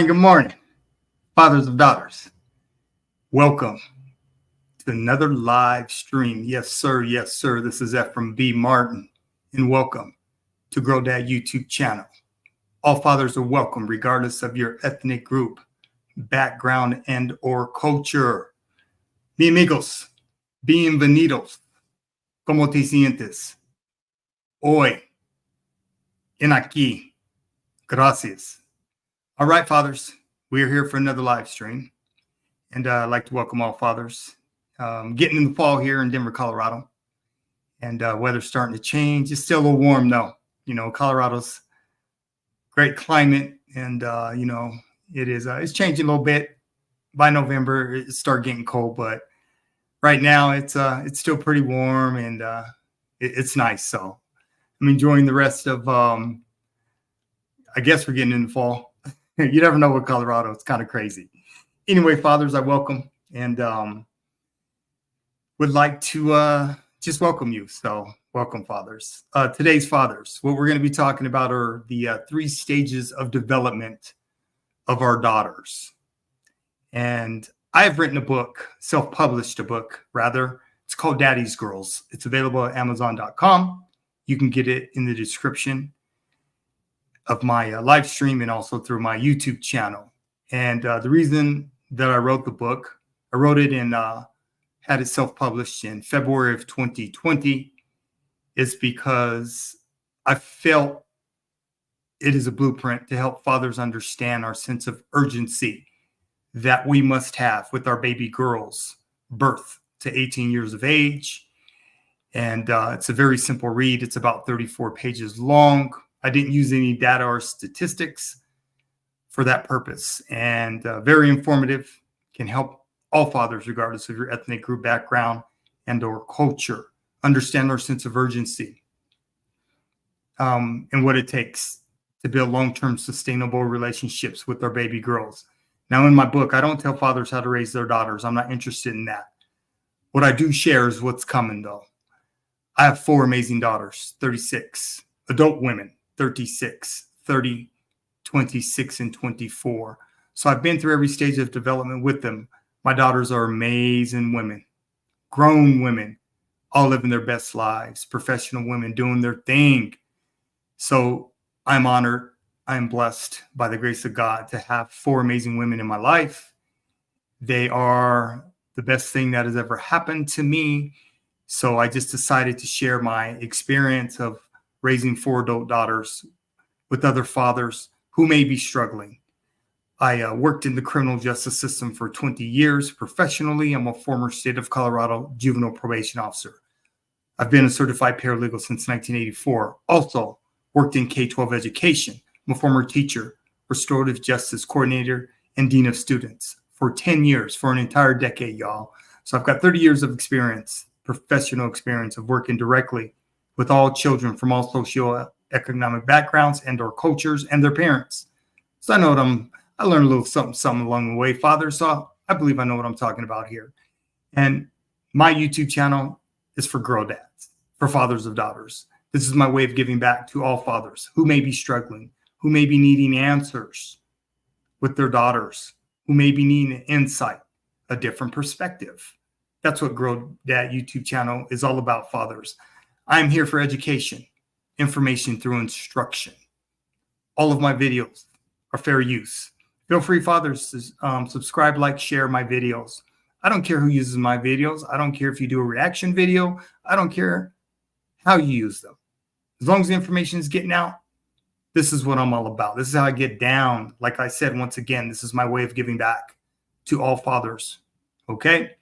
Good morning, fathers of daughters. Welcome to another live stream. Yes, sir. This is Ephraim B. Martin, and welcome to Grow Dad YouTube channel. All fathers are welcome, regardless of your ethnic group, background, and or culture. Mi amigos, bienvenidos. ¿Cómo te sientes? Hoy, en aquí. Gracias. All right, fathers, we are here for another live stream, and I'd like to welcome all fathers. Getting in the fall here in Denver, Colorado, and weather's starting to change. It's still a little warm, though. You know, Colorado's great climate, and it is. It's changing a little bit. By November, it starts getting cold, but right now it's still pretty warm, and it's nice. So I'm enjoying the rest of. I guess we're getting in the fall. You never know with Colorado. It's kind of crazy. Anyway, fathers, I welcome and would like to just welcome you. So welcome, fathers. Today's fathers, what we're going to be talking about are the 3 stages of development of our daughters. And I have written a book, self-published a book, rather. It's called Daddy's Girls. It's available at Amazon.com. You can get it in the description of my live stream and also through my YouTube channel. And the reason that I wrote the book, I wrote it and had it self-published in February of 2020, is because I felt it is a blueprint to help fathers understand our sense of urgency that we must have with our baby girls, birth to 18 years of age. And it's a very simple read. It's about 34 pages long. I didn't use any data or statistics for that purpose, and very informative, can help all fathers, regardless of your ethnic group, background, and or culture, understand their sense of urgency and what it takes to build long-term sustainable relationships with their baby girls. Now, in my book, I don't tell fathers how to raise their daughters. I'm not interested in that. What I do share is what's coming, though. I have 4 amazing daughters, 36, adult women, 36, 30, 26, and 24. So I've been through every stage of development with them. My daughters are amazing women, grown women, all living their best lives, professional women doing their thing. So I'm honored. I'm blessed by the grace of God to have 4 amazing women in my life. They are the best thing that has ever happened to me. So I just decided to share my experience of raising 4 adult daughters with other fathers who may be struggling. I worked in the criminal justice system for 20 years professionally. I'm a former state of Colorado juvenile probation officer. I've been a certified paralegal since 1984. Also worked in K-12 education. I'm a former teacher, restorative justice coordinator, and dean of students for 10 years, for an entire decade, y'all. So I've got 30 years of experience, professional experience of working directly with all children from all socioeconomic backgrounds and or cultures and their parents. So I know what I learned a little something along the way, father. So I believe I know what I'm talking about here. And my YouTube channel is for Grow Dads, for fathers of daughters. This is my way of giving back to all fathers who may be struggling, who may be needing answers with their daughters, who may be needing an insight, a different perspective. That's what Grow Dad YouTube channel is all about, fathers. I'm here for education, information through instruction. All of my videos are fair use. Feel free, fathers, to subscribe, like, share my videos. I don't care who uses my videos. I don't care if you do a reaction video. I don't care how you use them. As long as the information is getting out, this is what I'm all about. This is how I get down. Like I said, once again, this is my way of giving back to all fathers. Okay?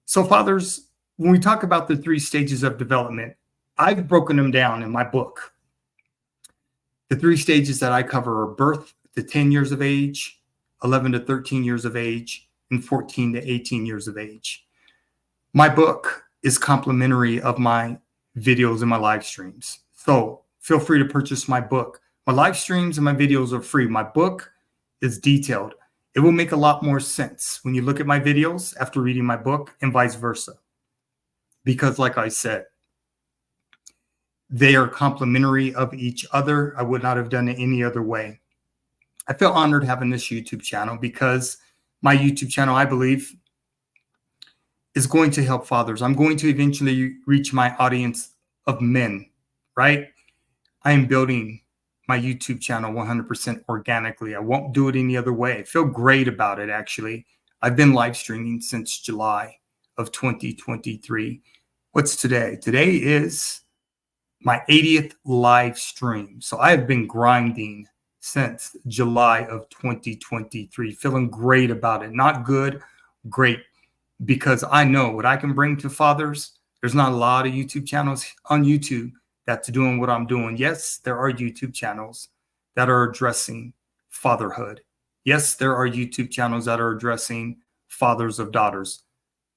So fathers, when we talk about the 3 stages of development, I've broken them down in my book. The 3 stages that I cover are birth to 10 years of age, 11 to 13 years of age, and 14 to 18 years of age. My book is complimentary of my videos and my live streams. So feel free to purchase my book. My live streams and my videos are free. My book is detailed. It will make a lot more sense when you look at my videos after reading my book and vice versa. Because like I said, they are complementary of each other. I would not have done it any other way. I feel honored having this YouTube channel because my YouTube channel, I believe, is going to help fathers. I'm going to eventually reach my audience of men, right? I am building my YouTube channel 100% organically. I won't do it any other way. I feel great about it, actually. I've been live streaming since July of 2023. What's today? Today is my 80th live stream. So I have been grinding since July of 2023, feeling great about it. Not good, great, because I know what I can bring to fathers. There's not a lot of YouTube channels on YouTube that's doing what I'm doing. Yes, there are YouTube channels that are addressing fatherhood. Yes, there are YouTube channels that are addressing fathers of daughters,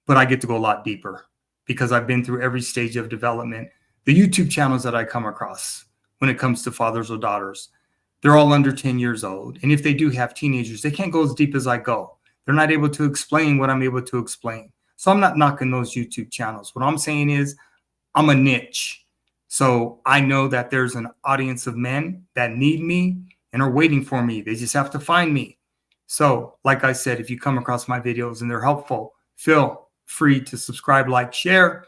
but I get to go a lot deeper because I've been through every stage of development. The YouTube channels that I come across when it comes to fathers or daughters, they're all under 10 years old. And if they do have teenagers, they can't go as deep as I go. They're not able to explain what I'm able to explain. So I'm not knocking those YouTube channels. What I'm saying is I'm a niche. So I know that there's an audience of men that need me and are waiting for me. They just have to find me. So like I said, if you come across my videos and they're helpful, feel free to subscribe, like, share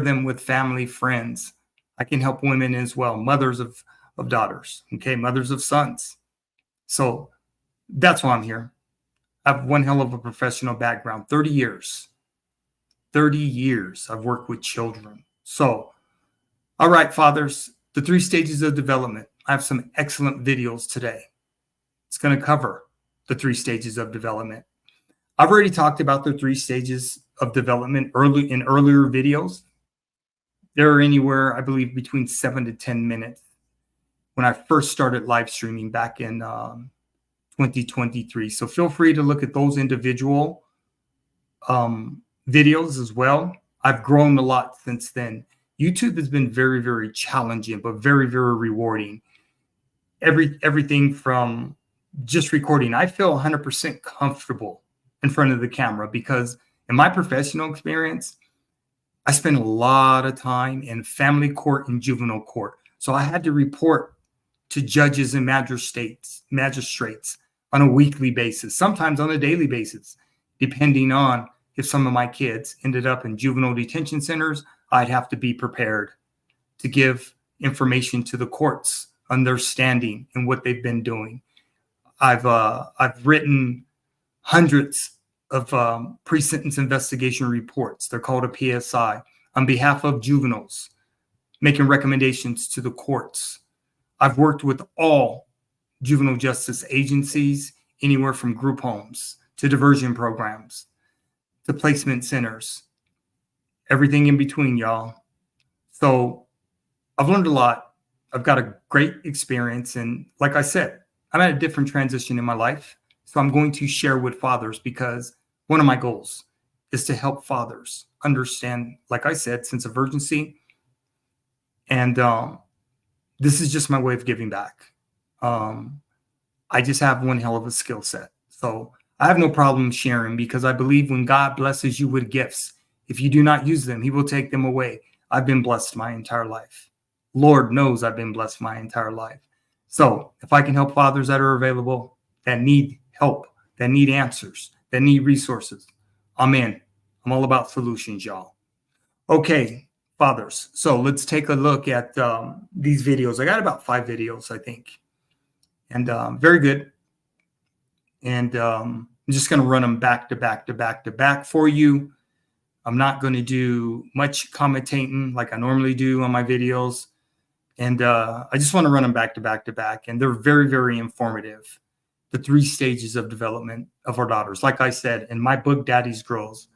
them with family, friends. I can help women as well, mothers of daughters, okay, mothers of sons. So that's why I'm here. I have one hell of a professional background, 30 years. 30 years I've worked with children. So, all right, fathers, the 3 stages of development. I have some excellent videos today. It's going to cover the 3 stages of development. I've already talked about the 3 stages of development in earlier videos. They're anywhere, I believe, between 7 to 10 minutes. When I first started live streaming back in 2023. So feel free to look at those individual videos as well. I've grown a lot since then. YouTube has been very, very challenging, but very, very rewarding. Everything from just recording. I feel 100% comfortable in front of the camera because in my professional experience, I spent a lot of time in family court and juvenile court. So I had to report to judges and magistrates on a weekly basis, sometimes on a daily basis, depending on if some of my kids ended up in juvenile detention centers. I'd have to be prepared to give information to the courts on their standing and what they've been doing. I've written hundreds of pre-sentence investigation reports. They're called a PSI on behalf of juveniles, making recommendations to the courts. I've worked with all juvenile justice agencies, anywhere from group homes to diversion programs to placement centers, everything in between, y'all. So I've learned a lot. I've got a great experience. And like I said, I'm at a different transition in my life. So I'm going to share with fathers because one of my goals is to help fathers understand, like I said, sense of urgency. And this is just my way of giving back. I just have one hell of a skill set. So I have no problem sharing because I believe when God blesses you with gifts, if you do not use them, he will take them away. I've been blessed my entire life. Lord knows I've been blessed my entire life. So if I can help fathers that are available, that need help, that need answers, that need resources, I'm in. I'm all about solutions, y'all. Okay, fathers. So let's take a look at these videos. I got about 5 videos, I think. And very good. And I'm just going to run them back to back to back to back for you. I'm not going to do much commentating like I normally do on my videos. And I just want to run them back to back to back. And they're very, very informative. The 3 stages of development of our daughters. Like I said, in my book, Daddy's Girls,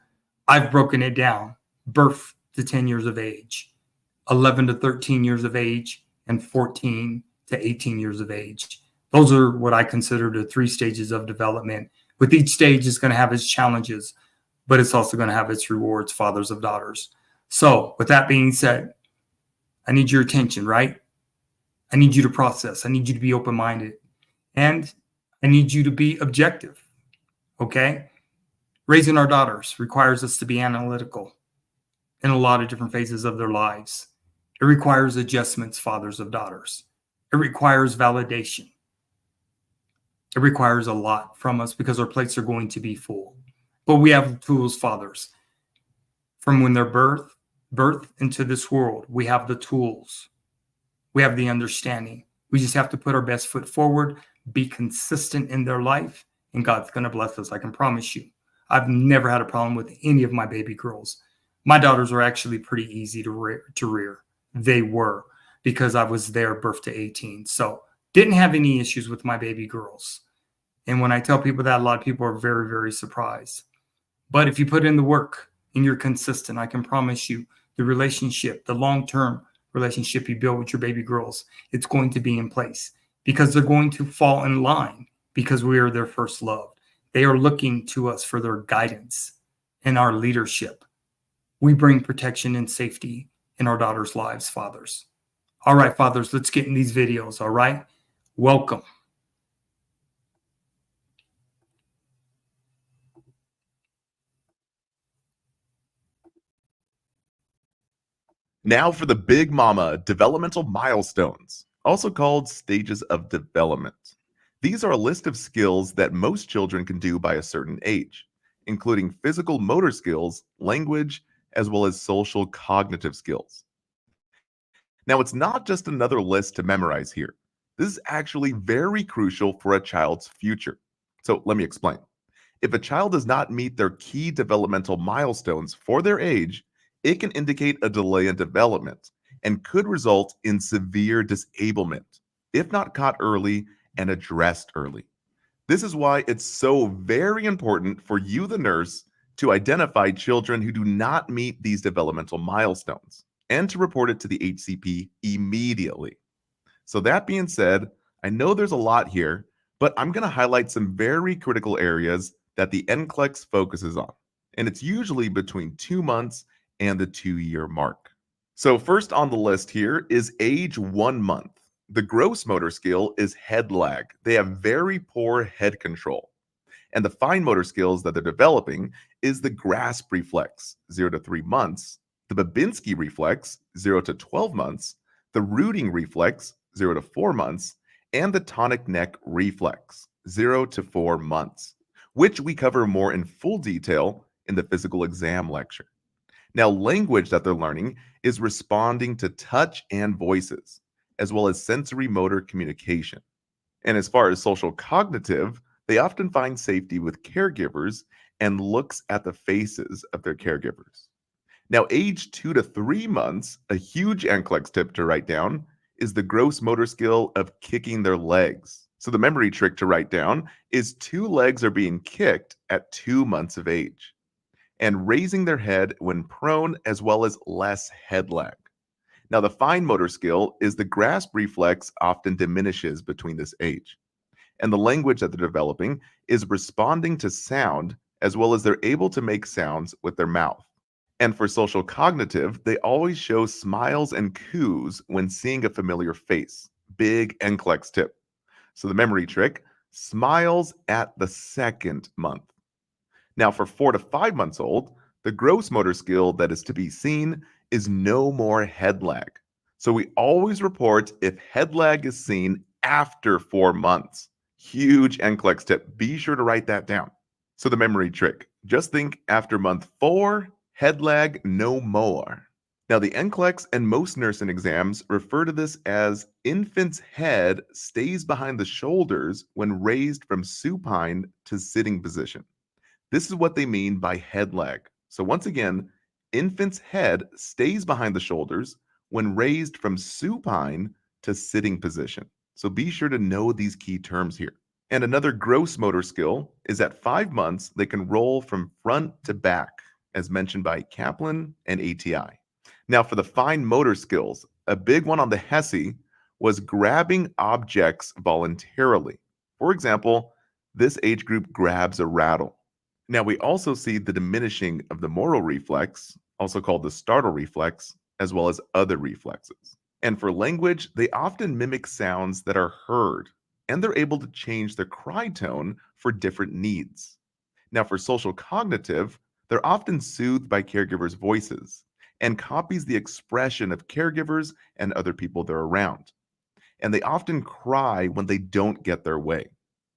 I've broken it down. Birth to 10 years of age, 11 to 13 years of age, and 14 to 18 years of age. Those are what I consider the 3 stages of development. With each stage, it's going to have its challenges, but it's also going to have its rewards, fathers of daughters. So with that being said, I need your attention, right? I need you to process. I need you to be open-minded. And I need you to be objective, okay? Raising our daughters requires us to be analytical in a lot of different phases of their lives. It requires adjustments, fathers of daughters. It requires validation. It requires a lot from us because our plates are going to be full. But we have the tools, fathers. From when they're birth into this world, we have the tools. We have the understanding. We just have to put our best foot forward, be consistent in their life, and God's going to bless us, I can promise you. I've never had a problem with any of my baby girls. My daughters are actually pretty easy to rear. They were, because I was there birth to 18. So didn't have any issues with my baby girls. And when I tell people that, a lot of people are very, very surprised. But if you put in the work and you're consistent, I can promise you the relationship, the long-term relationship you build with your baby girls, it's going to be in place because they're going to fall in line because we are their first love. They are looking to us for their guidance and our leadership. We bring protection and safety in our daughters' lives, fathers. All right, fathers, let's get in these videos, all right? Welcome. Now for the Big Mama developmental milestones, also called stages of development. These are a list of skills that most children can do by a certain age, including physical motor skills, language, as well as social cognitive skills. Now, it's not just another list to memorize here. This is actually very crucial for a child's future. So let me explain. If a child does not meet their key developmental milestones for their age, it can indicate a delay in development and could result in severe disablement if not caught early and addressed early. This is why it's so very important for you, the nurse, to identify children who do not meet these developmental milestones and to report it to the HCP immediately. So that being said, I know there's a lot here, but I'm going to highlight some very critical areas that the NCLEX focuses on, and it's usually between 2 months and the 2-year mark. So first on the list here is age 1 month. The gross motor skill is head lag. They have very poor head control. And the fine motor skills that they're developing is the grasp reflex, 0 to 3 months, the Babinski reflex, 0 to 12 months, the rooting reflex, 0 to 4 months, and the tonic neck reflex, 0 to 4 months, which we cover more in full detail in the physical exam lecture. Now, language that they're learning is responding to touch and voices, as well as sensory motor communication. And as far as social cognitive, they often find safety with caregivers and looks at the faces of their caregivers. Now, age 2 to 3 months, a huge NCLEX tip to write down is the gross motor skill of kicking their legs. So the memory trick to write down is 2 legs are being kicked at 2 months of age, and raising their head when prone, as well as less head lag. Now, the fine motor skill is the grasp reflex often diminishes between this age. And the language that they're developing is responding to sound, as well as they're able to make sounds with their mouth. And for social cognitive, they always show smiles and coos when seeing a familiar face. Big NCLEX tip. So the memory trick, smiles at the 2nd month. Now, for 4 to 5 months old, the gross motor skill that is to be seen is no more head lag. So we always report if head lag is seen after 4 months. Huge NCLEX tip. Be sure to write that down. So the memory trick, just think after month 4, head lag no more. Now, the NCLEX and most nursing exams refer to this as infant's head stays behind the shoulders when raised from supine to sitting position. This is what they mean by head lag. So once again, infant's head stays behind the shoulders when raised from supine to sitting position. So be sure to know these key terms here. And another gross motor skill is at 5 months, they can roll from front to back, as mentioned by Kaplan and ATI. Now, for the fine motor skills, a big one on the HESI was grabbing objects voluntarily. For example, this age group grabs a rattle. Now, we also see the diminishing of the motor reflex, also called the startle reflex, as well as other reflexes. And for language, they often mimic sounds that are heard, and they're able to change their cry tone for different needs. Now, for social cognitive, they're often soothed by caregivers' voices and copies the expression of caregivers and other people they're around. And they often cry when they don't get their way.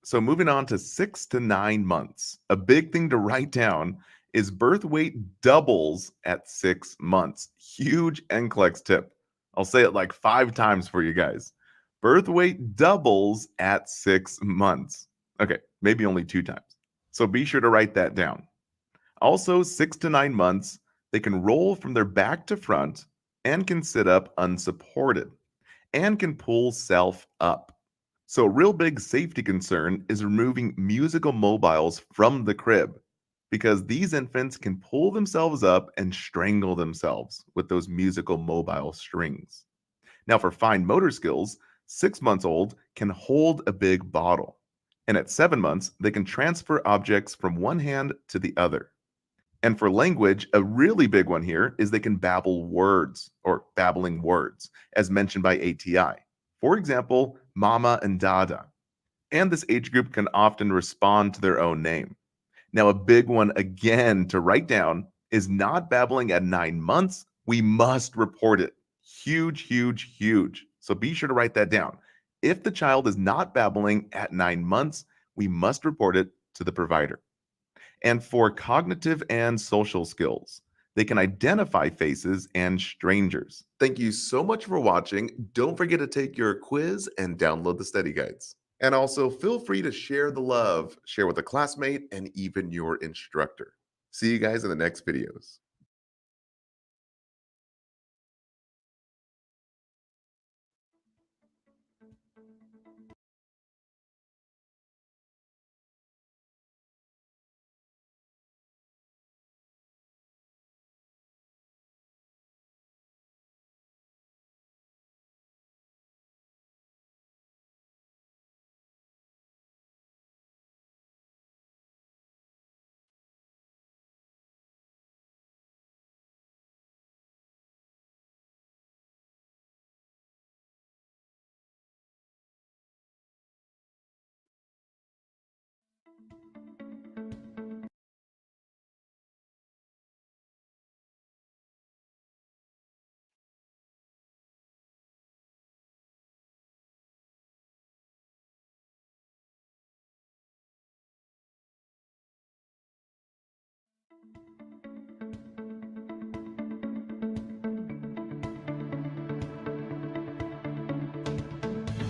So moving on to 6 to 9 months, a big thing to write down is birth weight doubles at 6 months. Huge NCLEX tip. I'll say it like 5 times for you guys. Birth weight doubles at 6 months. Okay, maybe only 2 times. So be sure to write that down. Also, 6 to 9 months, they can roll from their back to front and can sit up unsupported and can pull self up. So a real big safety concern is removing musical mobiles from the crib because these infants can pull themselves up and strangle themselves with those musical mobile strings. Now, for fine motor skills, 6 months old can hold a big bottle. And at 7 months, they can transfer objects from one hand to the other. And for language, a really big one here is they can babble words or babbling words, as mentioned by ATI. For example, mama and dada. And this age group can often respond to their own name. Now, a big one again to write down is not babbling at 9 months. We must report it. Huge, huge, huge. So be sure to write that down. If the child is not babbling at 9 months, we must report it to the provider. And for cognitive and social skills, they can identify faces and strangers. Thank you so much for watching. Don't forget to take your quiz and download the study guides. And also feel free to share the love, share with a classmate, and even your instructor. See you guys in the next videos.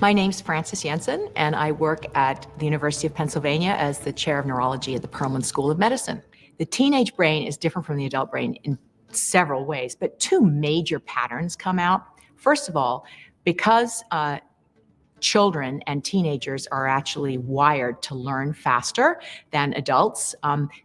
My name's Frances Jensen, and I work at the University of Pennsylvania as the chair of neurology at the Perelman School of Medicine. The teenage brain is different from the adult brain in several ways, but 2 major patterns come out. First of all, because children and teenagers are actually wired to learn faster than adults,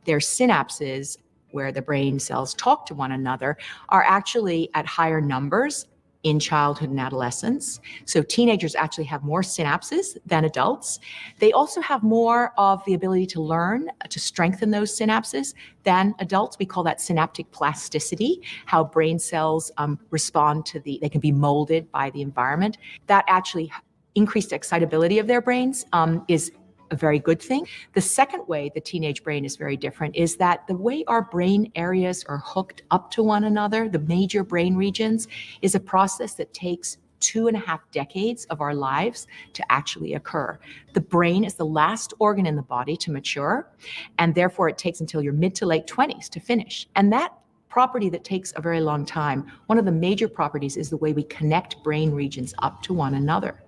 their synapses, where the brain cells talk to one another, are actually at higher numbers in childhood and adolescence. So teenagers actually have more synapses than adults. They also have more of the ability to learn, to strengthen those synapses than adults. We call that synaptic plasticity, how brain cells respond to they can be molded by the environment. That actually increased excitability of their brains is a very good thing. The second way the teenage brain is very different is that the way our brain areas are hooked up to one another, the major brain regions, is a process that takes 2.5 decades of our lives to actually occur. The brain is the last organ in the body to mature, and therefore it takes until your mid to late 20s to finish. And that property that takes a very long time. One of the major properties is the way we connect brain regions up to one another.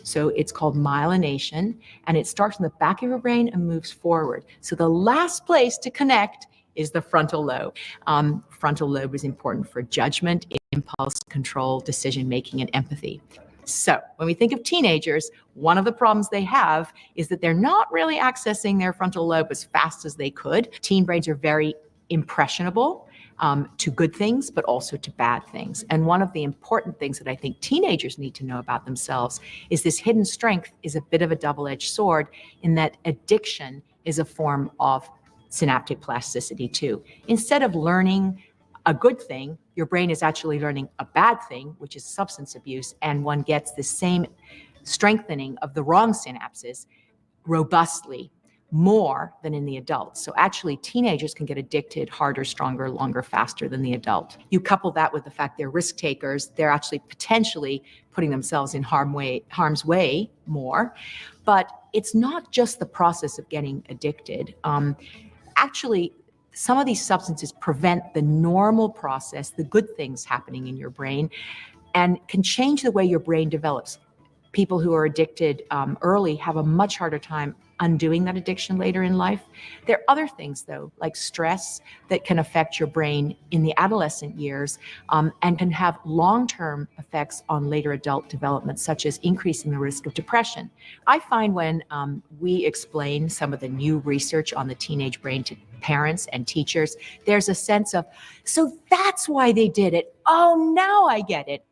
So it's called myelination, and it starts in the back of your brain and moves forward. So the last place to connect is the frontal lobe. Frontal lobe is important for judgment, impulse control, decision-making, and empathy. So when we think of teenagers, one of the problems they have is that they're not really accessing their frontal lobe as fast as they could. Teen brains are very impressionable to good things, but also to bad things. And one of the important things that I think teenagers need to know about themselves is this hidden strength is a bit of a double-edged sword in that addiction is a form of synaptic plasticity too. Instead of learning a good thing, your brain is actually learning a bad thing, which is substance abuse, and one gets the same strengthening of the wrong synapses robustly more than in the adults. So actually teenagers can get addicted harder, stronger, longer, faster than the adult. You couple that with the fact they're risk takers, they're actually potentially putting themselves in harm's way more. But it's not just the process of getting addicted. Actually, some of these substances prevent the normal process, the good things happening in your brain, and can change the way your brain develops. People who are addicted early have a much harder time undoing that addiction later in life. There are other things, though, like stress that can affect your brain in the adolescent years and can have long-term effects on later adult development, such as increasing the risk of depression. I find when we explain some of the new research on the teenage brain to parents and teachers, there's a sense of, so that's why they did it. Oh, now I get it.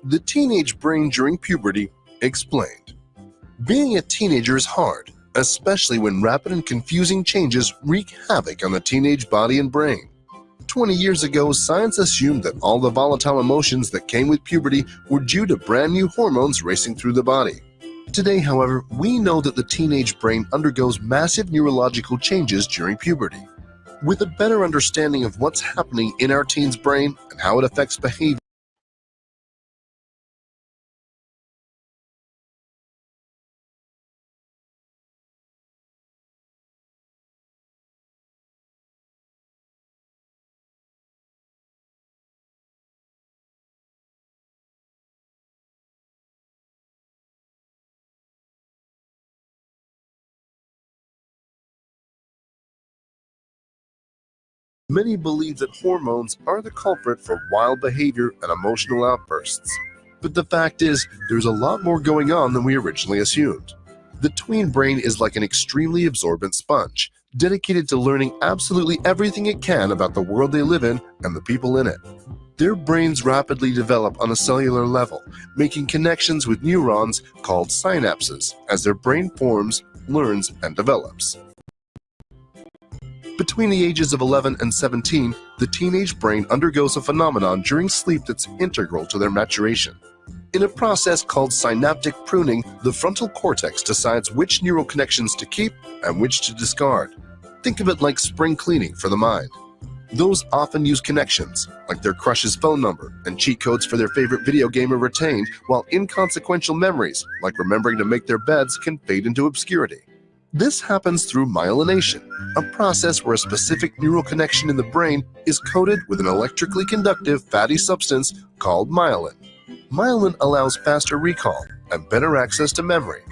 The Teenage Brain During Puberty Explained. Being a teenager is hard, especially when rapid and confusing changes wreak havoc on the teenage body and brain. 20 years ago, science assumed that all the volatile emotions that came with puberty were due to brand new hormones racing through the body. Today, however, we know that the teenage brain undergoes massive neurological changes during puberty. With a better understanding of what's happening in our teen's brain and how it affects behavior, many believe that hormones are the culprit for wild behavior and emotional outbursts. But the fact is, there's a lot more going on than we originally assumed. The tween brain is like an extremely absorbent sponge, dedicated to learning absolutely everything it can about the world they live in and the people in it. Their brains rapidly develop on a cellular level, making connections with neurons called synapses as their brain forms, learns, and develops. Between the ages of 11 and 17, the teenage brain undergoes a phenomenon during sleep that's integral to their maturation. In a process called synaptic pruning, the frontal cortex decides which neural connections to keep and which to discard. Think of it like spring cleaning for the mind. Those often used connections, like their crush's phone number and cheat codes for their favorite video game, are retained, while inconsequential memories, like remembering to make their beds, can fade into obscurity. This happens through myelination, a process where a specific neural connection in the brain is coated with an electrically conductive fatty substance called myelin. Myelin allows faster recall and better access to memory.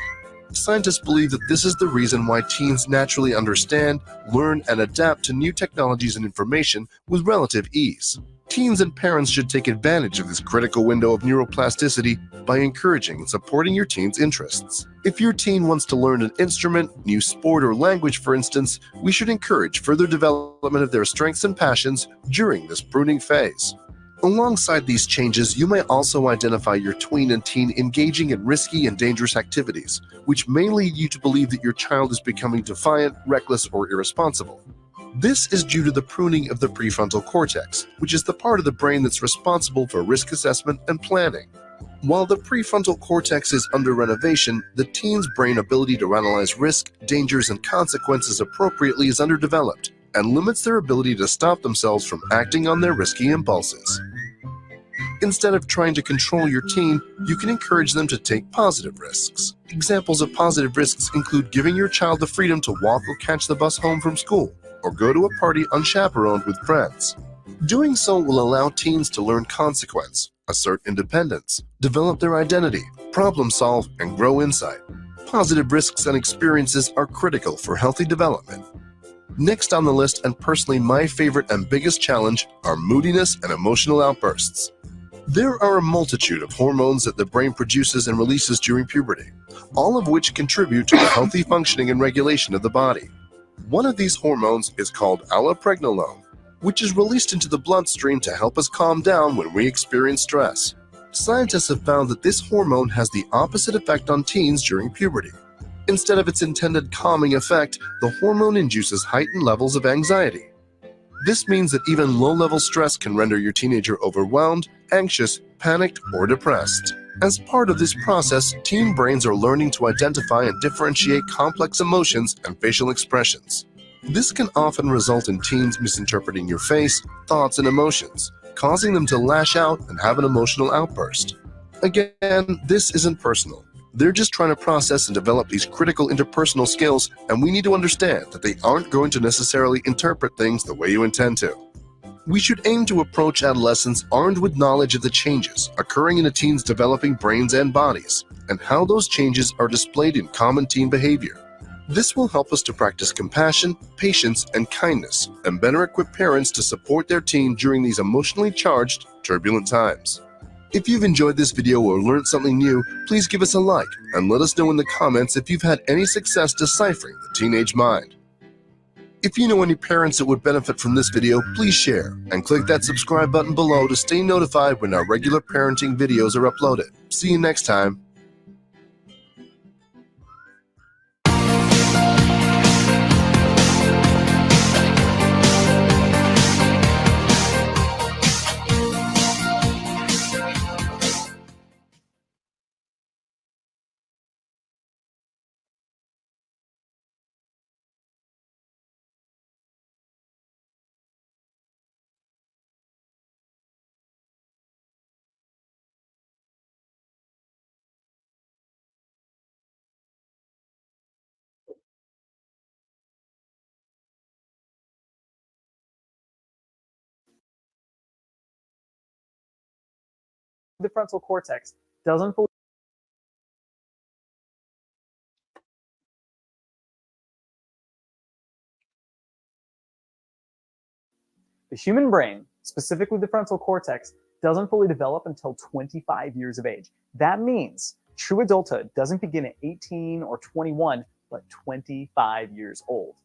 Scientists believe that this is the reason why teens naturally understand, learn, and adapt to new technologies and information with relative ease. Teens and parents should take advantage of this critical window of neuroplasticity by encouraging and supporting your teen's interests. If your teen wants to learn an instrument, new sport, or language, for instance, we should encourage further development of their strengths and passions during this pruning phase. Alongside these changes, you may also identify your tween and teen engaging in risky and dangerous activities, which may lead you to believe that your child is becoming defiant, reckless, or irresponsible. This is due to the pruning of the prefrontal cortex, which is the part of the brain that's responsible for risk assessment and planning. While the prefrontal cortex is under renovation, the teen's brain ability to analyze risk, dangers, and consequences appropriately is underdeveloped and limits their ability to stop themselves from acting on their risky impulses. Instead of trying to control your teen, you can encourage them to take positive risks. Examples of positive risks include giving your child the freedom to walk or catch the bus home from school, or go to a party unchaperoned with friends. Doing so will allow teens to learn consequence, assert independence, develop their identity, problem solve, and grow insight. Positive risks and experiences are critical for healthy development. Next on the list, and personally my favorite and biggest challenge, are moodiness and emotional outbursts. There are a multitude of hormones that the brain produces and releases during puberty, all of which contribute to the healthy functioning and regulation of the body. One of these hormones is called allopregnolone, which is released into the bloodstream to help us calm down when we experience stress. Scientists have found that this hormone has the opposite effect on teens during puberty. Instead of its intended calming effect, the hormone induces heightened levels of anxiety. This means that even low-level stress can render your teenager overwhelmed, anxious, panicked, or depressed. As part of this process, teen brains are learning to identify and differentiate complex emotions and facial expressions. This can often result in teens misinterpreting your face, thoughts, and emotions, causing them to lash out and have an emotional outburst. Again, this isn't personal. They're just trying to process and develop these critical interpersonal skills, and we need to understand that they aren't going to necessarily interpret things the way you intend to. We should aim to approach adolescence armed with knowledge of the changes occurring in a teen's developing brains and bodies, and how those changes are displayed in common teen behavior. This will help us to practice compassion, patience, and kindness, and better equip parents to support their teen during these emotionally charged, turbulent times. If you've enjoyed this video or learned something new, please give us a like and let us know in the comments if you've had any success deciphering the teenage mind. If you know any parents that would benefit from this video, please share and click that subscribe button below to stay notified when our regular parenting videos are uploaded. See you next time. The frontal cortex doesn't fully the human brain, specifically the frontal cortex, doesn't fully develop until 25 years of age. That means true adulthood doesn't begin at 18 or 21, but 25 years old.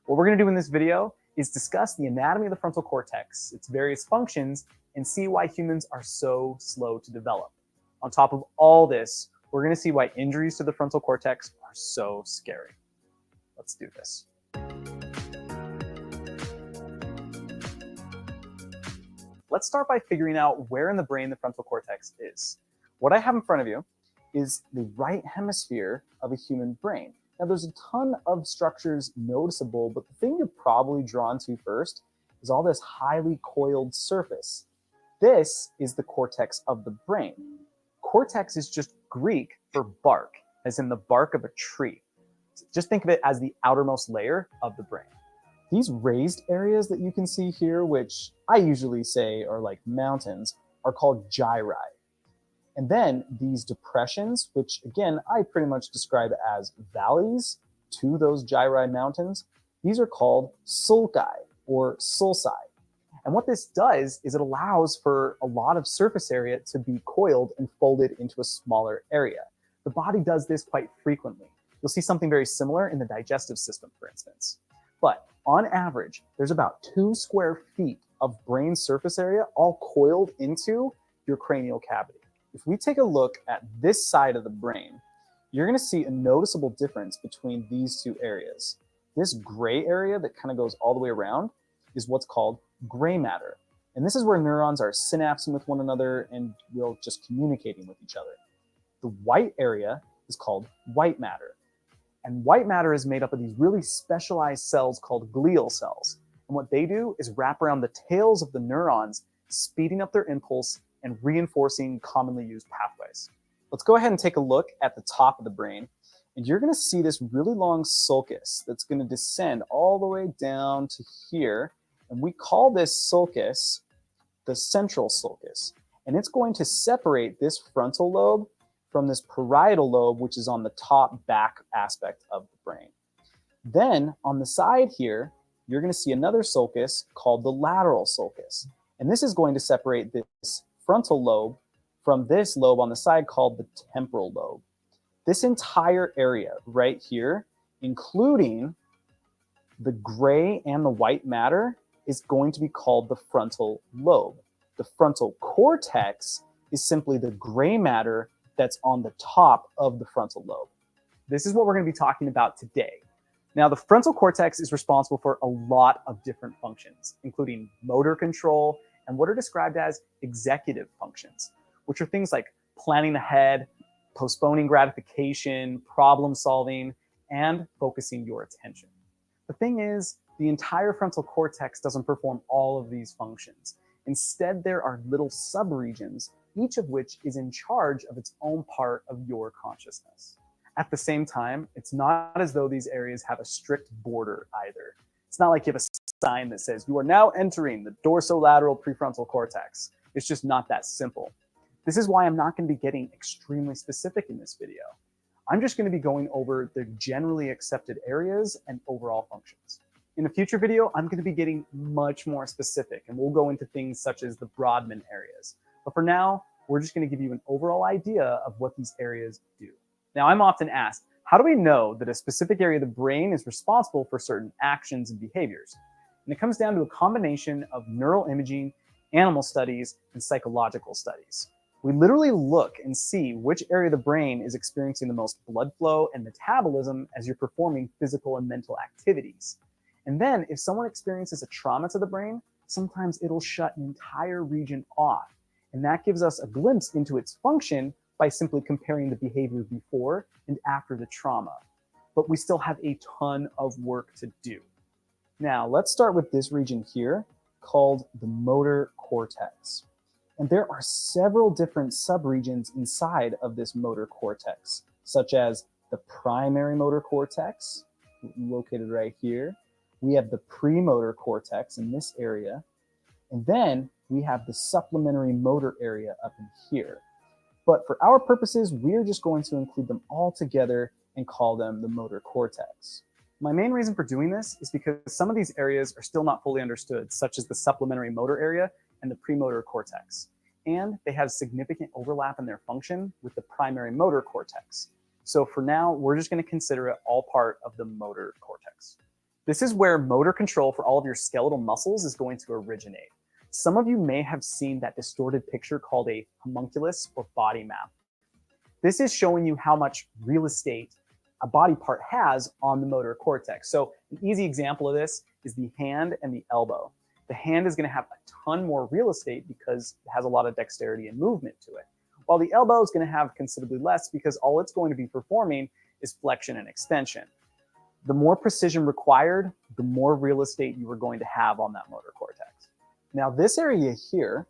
What we're going to do in this video is discuss the anatomy of the frontal cortex, its various functions, and see why humans are so slow to develop. On top of all this, we're going to see why injuries to the frontal cortex are so scary. Let's do this. Let's start by figuring out where in the brain the frontal cortex is. What I have in front of you is the right hemisphere of a human brain. Now, there's a ton of structures noticeable, but the thing you're probably drawn to first is all this highly coiled surface. This is the cortex of the brain. Cortex is just Greek for bark, as in the bark of a tree. Just think of it as the outermost layer of the brain. These raised areas that you can see here, which I usually say are like mountains, are called gyri. And then these depressions, which again, I pretty much describe as valleys to those gyri mountains, these are called sulci or sulci. And what this does is it allows for a lot of surface area to be coiled and folded into a smaller area. The body does this quite frequently. You'll see something very similar in the digestive system, for instance. But on average, there's about 2 square feet of brain surface area all coiled into your cranial cavity. If we take a look at this side of the brain, you're going to see a noticeable difference between these two areas. This gray area that kind of goes all the way around is what's called gray matter. And this is where neurons are synapsing with one another and will just communicating with each other. The white area is called white matter. And white matter is made up of these really specialized cells called glial cells. And what they do is wrap around the tails of the neurons, speeding up their impulse and reinforcing commonly used pathways. Let's go ahead and take a look at the top of the brain. And you're going to see this really long sulcus that's going to descend all the way down to here. And we call this sulcus the central sulcus. And it's going to separate this frontal lobe from this parietal lobe, which is on the top back aspect of the brain. Then on the side here, you're going to see another sulcus called the lateral sulcus. And this is going to separate this frontal lobe from this lobe on the side called the temporal lobe. This entire area right here, including the gray and the white matter, is going to be called the frontal lobe. The frontal cortex is simply the gray matter that's on the top of the frontal lobe. This is what we're going to be talking about today. Now, the frontal cortex is responsible for a lot of different functions, including motor control and what are described as executive functions, which are things like planning ahead, postponing gratification, problem solving, and focusing your attention. The thing is, the entire frontal cortex doesn't perform all of these functions. Instead, there are little subregions, each of which is in charge of its own part of your consciousness. At the same time, it's not as though these areas have a strict border either. It's not like you have a sign that says, you are now entering the dorsolateral prefrontal cortex. It's just not that simple. This is why I'm not going to be getting extremely specific in this video. I'm just going to be going over the generally accepted areas and overall functions. In a future video, I'm going to be getting much more specific, and we'll go into things such as the Brodmann areas. But for now, we're just going to give you an overall idea of what these areas do. Now, I'm often asked, how do we know that a specific area of the brain is responsible for certain actions and behaviors? And it comes down to a combination of neural imaging, animal studies, and psychological studies. We literally look and see which area of the brain is experiencing the most blood flow and metabolism as you're performing physical and mental activities. And then if someone experiences a trauma to the brain, sometimes it'll shut an entire region off. And that gives us a glimpse into its function by simply comparing the behavior before and after the trauma. But we still have a ton of work to do. Now, let's start with this region here called the motor cortex. And there are several different subregions inside of this motor cortex, such as the primary motor cortex, located right here. We have the premotor cortex in this area. And then we have the supplementary motor area up in here. But for our purposes, we're just going to include them all together and call them the motor cortex. My main reason for doing this is because some of these areas are still not fully understood, such as the supplementary motor area and the premotor cortex. And they have significant overlap in their function with the primary motor cortex. So for now, we're just going to consider it all part of the motor cortex. This is where motor control for all of your skeletal muscles is going to originate. Some of you may have seen that distorted picture called a homunculus or body map. This is showing you how much real estate a body part has on the motor cortex. So an easy example of this is the hand and the elbow. The hand is going to have a ton more real estate because it has a lot of dexterity and movement to it, while the elbow is going to have considerably less because all it's going to be performing is flexion and extension. The more precision required, the more real estate you are going to have on that motor cortex. Now, this area here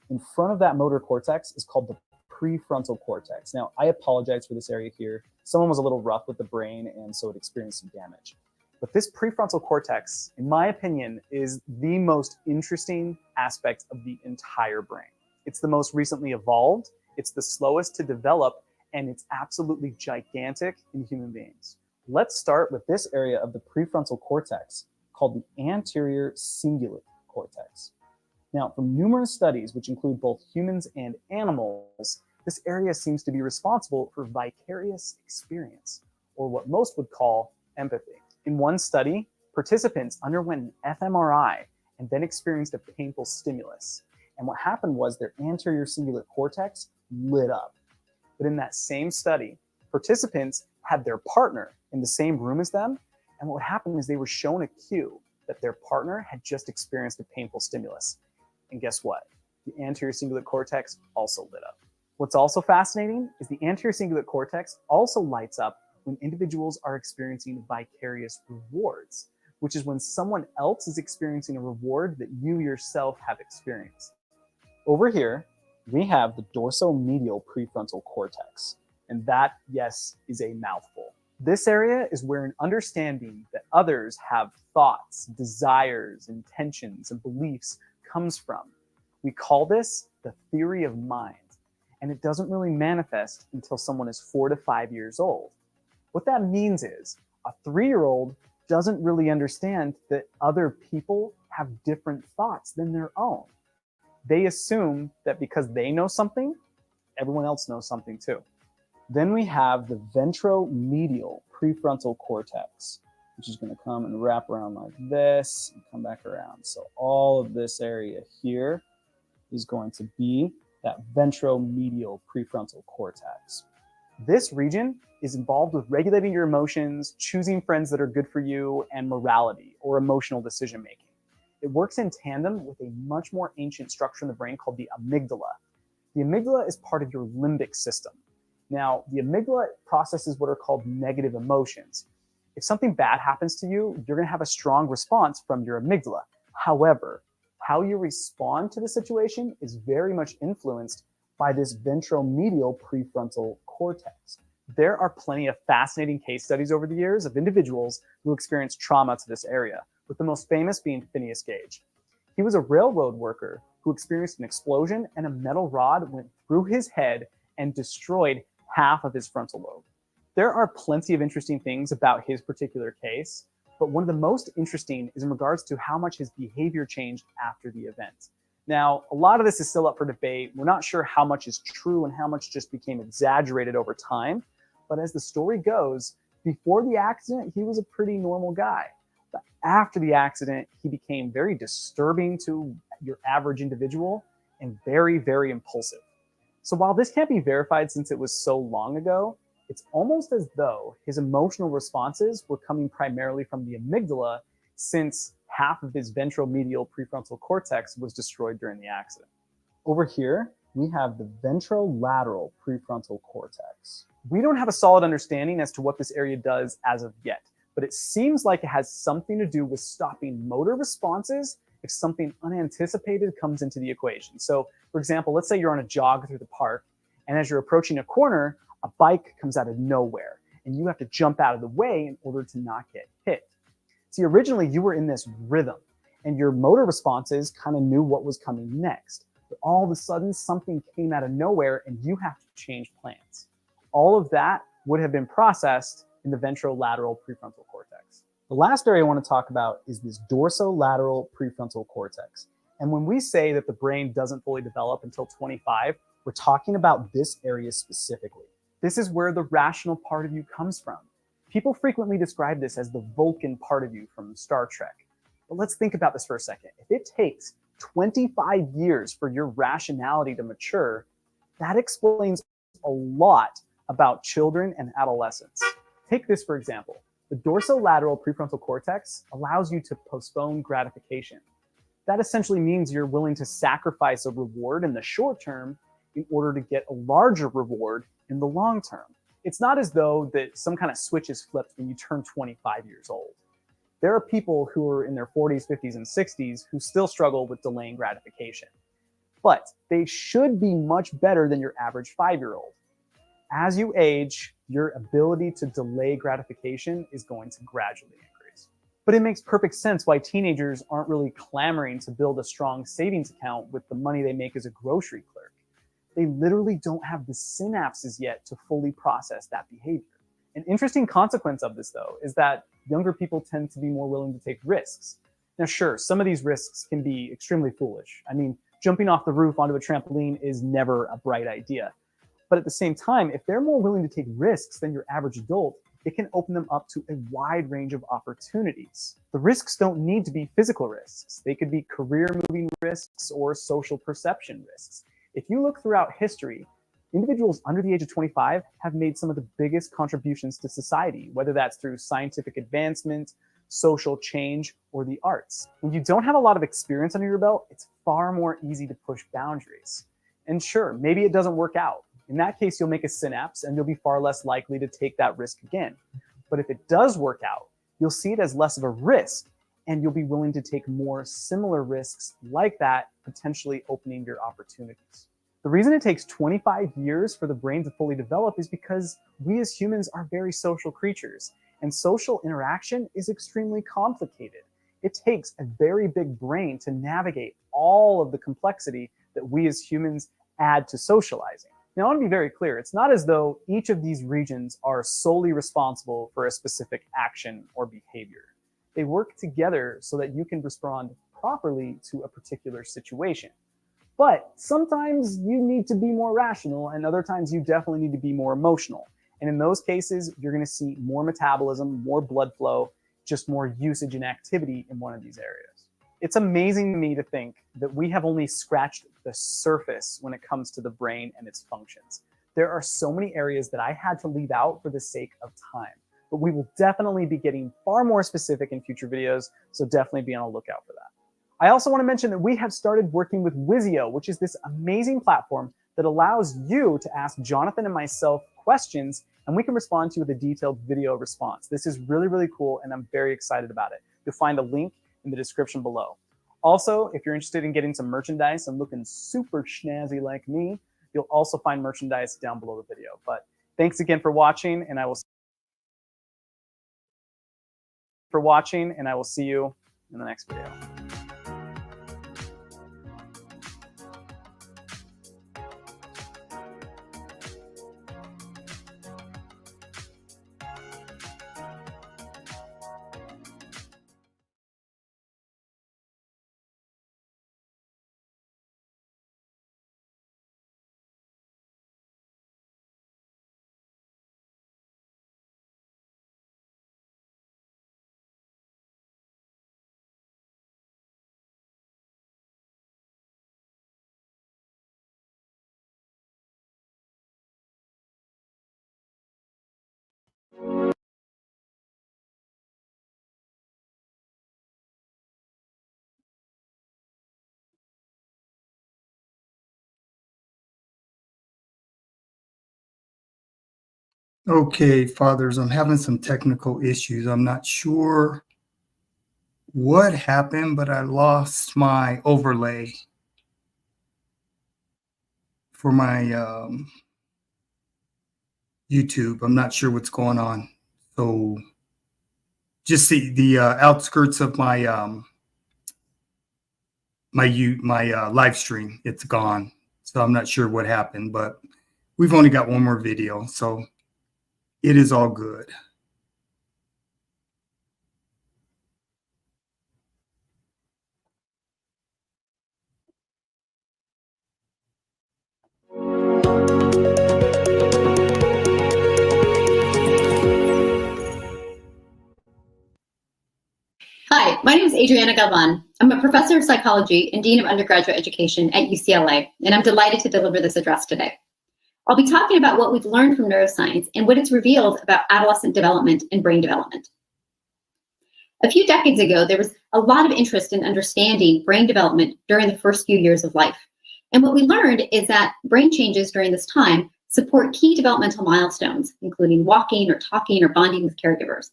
in front of that motor cortex is called the prefrontal cortex. Now, I apologize for this area here. Someone was a little rough with the brain, and so it experienced some damage. But this prefrontal cortex, in my opinion, is the most interesting aspect of the entire brain. It's the most recently evolved. It's the slowest to develop, and it's absolutely gigantic in human beings. Let's start with this area of the prefrontal cortex called the anterior cingulate cortex. Now, from numerous studies, which include both humans and animals, this area seems to be responsible for vicarious experience, or what most would call empathy. In one study, participants underwent an fMRI and then experienced a painful stimulus. And what happened was their anterior cingulate cortex lit up. But in that same study, participants had their partner in the same room as them, and what happened is they were shown a cue that their partner had just experienced a painful stimulus. And guess what? The anterior cingulate cortex also lit up. What's also fascinating is the anterior cingulate cortex also lights up when individuals are experiencing vicarious rewards, which is when someone else is experiencing a reward that you yourself have experienced. Over here, we have the dorsomedial prefrontal cortex, and that, yes, is a mouthful. This area is where an understanding that others have thoughts, desires, intentions, and beliefs comes from. We call this the theory of mind, and it doesn't really manifest until someone is 4 to 5 years old. What that means is a 3-year-old doesn't really understand that other people have different thoughts than their own. They assume that because they know something, everyone else knows something too. Then we have the ventromedial prefrontal cortex, which is going to come and wrap around like this and come back around. So all of this area here is going to be that ventromedial prefrontal cortex. This region is involved with regulating your emotions, choosing friends that are good for you, and morality or emotional decision making. It works in tandem with a much more ancient structure in the brain called the amygdala. The amygdala is part of your limbic system. Now, the amygdala processes what are called negative emotions. If something bad happens to you, you're going to have a strong response from your amygdala. However, how you respond to the situation is very much influenced by this ventromedial prefrontal cortex. There are plenty of fascinating case studies over the years of individuals who experienced trauma to this area, with the most famous being Phineas Gage. He was a railroad worker who experienced an explosion and a metal rod went through his head and destroyed half of his frontal lobe. There are plenty of interesting things about his particular case, but one of the most interesting is in regards to how much his behavior changed after the event. Now, a lot of this is still up for debate. We're not sure how much is true and how much just became exaggerated over time, but as the story goes, before the accident, he was a pretty normal guy. But after the accident, he became very disturbing to your average individual and very, very impulsive. So while this can't be verified since it was so long ago, it's almost as though his emotional responses were coming primarily from the amygdala, since half of his ventromedial prefrontal cortex was destroyed during the accident. Over here, we have the ventrolateral prefrontal cortex. We don't have a solid understanding as to what this area does as of yet, but it seems like it has something to do with stopping motor responses if something unanticipated comes into the equation. So, for example, let's say you're on a jog through the park, and as you're approaching a corner, a bike comes out of nowhere, and you have to jump out of the way in order to not get hit. See, originally you were in this rhythm, and your motor responses kind of knew what was coming next. But all of a sudden, something came out of nowhere, and you have to change plans. All of that would have been processed in the ventrolateral prefrontal cortex. The last area I want to talk about is this dorsolateral prefrontal cortex. And when we say that the brain doesn't fully develop until 25, we're talking about this area specifically. This is where the rational part of you comes from. People frequently describe this as the Vulcan part of you from Star Trek. But let's think about this for a second. If it takes 25 years for your rationality to mature, that explains a lot about children and adolescents. Take this for example. The dorsolateral prefrontal cortex allows you to postpone gratification. That essentially means you're willing to sacrifice a reward in the short term in order to get a larger reward in the long term. It's not as though that some kind of switch is flipped when you turn 25 years old. There are people who are in their 40s, 50s, and 60s who still struggle with delaying gratification. But they should be much better than your average 5-year-old. As you age, your ability to delay gratification is going to gradually increase. But it makes perfect sense why teenagers aren't really clamoring to build a strong savings account with the money they make as a grocery clerk. they literally don't have the synapses yet to fully process that behavior. An interesting consequence of this, though, is that younger people tend to be more willing to take risks. Now, sure, some of these risks can be extremely foolish. I mean, jumping off the roof onto a trampoline is never a bright idea. But at the same time, if they're more willing to take risks than your average adult, it can open them up to a wide range of opportunities. The risks don't need to be physical risks. They could be career-moving risks or social perception risks. If you look throughout history, individuals under the age of 25 have made some of the biggest contributions to society, whether that's through scientific advancement, social change, or the arts. When you don't have a lot of experience under your belt, it's far more easy to push boundaries. And sure, maybe it doesn't work out. In that case, you'll make a synapse and you'll be far less likely to take that risk again. But if it does work out, you'll see it as less of a risk and you'll be willing to take more similar risks like that, potentially opening your opportunities. The reason it takes 25 years for the brain to fully develop is because we as humans are very social creatures, and social interaction is extremely complicated. It takes a very big brain to navigate all of the complexity that we as humans add to socializing. Now, I want to be very clear. It's not as though each of these regions are solely responsible for a specific action or behavior. They work together so that you can respond properly to a particular situation. But sometimes you need to be more rational, and other times you definitely need to be more emotional. And in those cases, you're going to see more metabolism, more blood flow, just more usage and activity in one of these areas. It's amazing to me to think that we have only scratched the surface when it comes to the brain and its functions. There are so many areas that I had to leave out for the sake of time, but we will definitely be getting far more specific in future videos, so definitely be on the lookout for that. I also want to mention that we have started working with Wizio, which is this amazing platform that allows you to ask Jonathan and myself questions, and we can respond to you with a detailed video response. This is really, really cool, and I'm very excited about it. You'll find a link in the description below. Also, if you're interested in getting some merchandise and looking super snazzy like me, you'll also find merchandise down below the video. But thanks again for watching, and I will see you in the next video. Okay, fathers, I'm having some technical issues. I'm not sure what happened, but I lost my overlay for my YouTube. I'm not sure what's going on. So just see the outskirts of my my live stream. It's gone. So I'm not sure what happened, but we've only got one more video, so it is all good. Hi, my name is Adriana Galvan. I'm a professor of psychology and dean of undergraduate education at UCLA, and I'm delighted to deliver this address today. I'll be talking about what we've learned from neuroscience and what it's revealed about adolescent development and brain development. A few decades ago, there was a lot of interest in understanding brain development during the first few years of life. And what we learned is that brain changes during this time support key developmental milestones, including walking or talking or bonding with caregivers.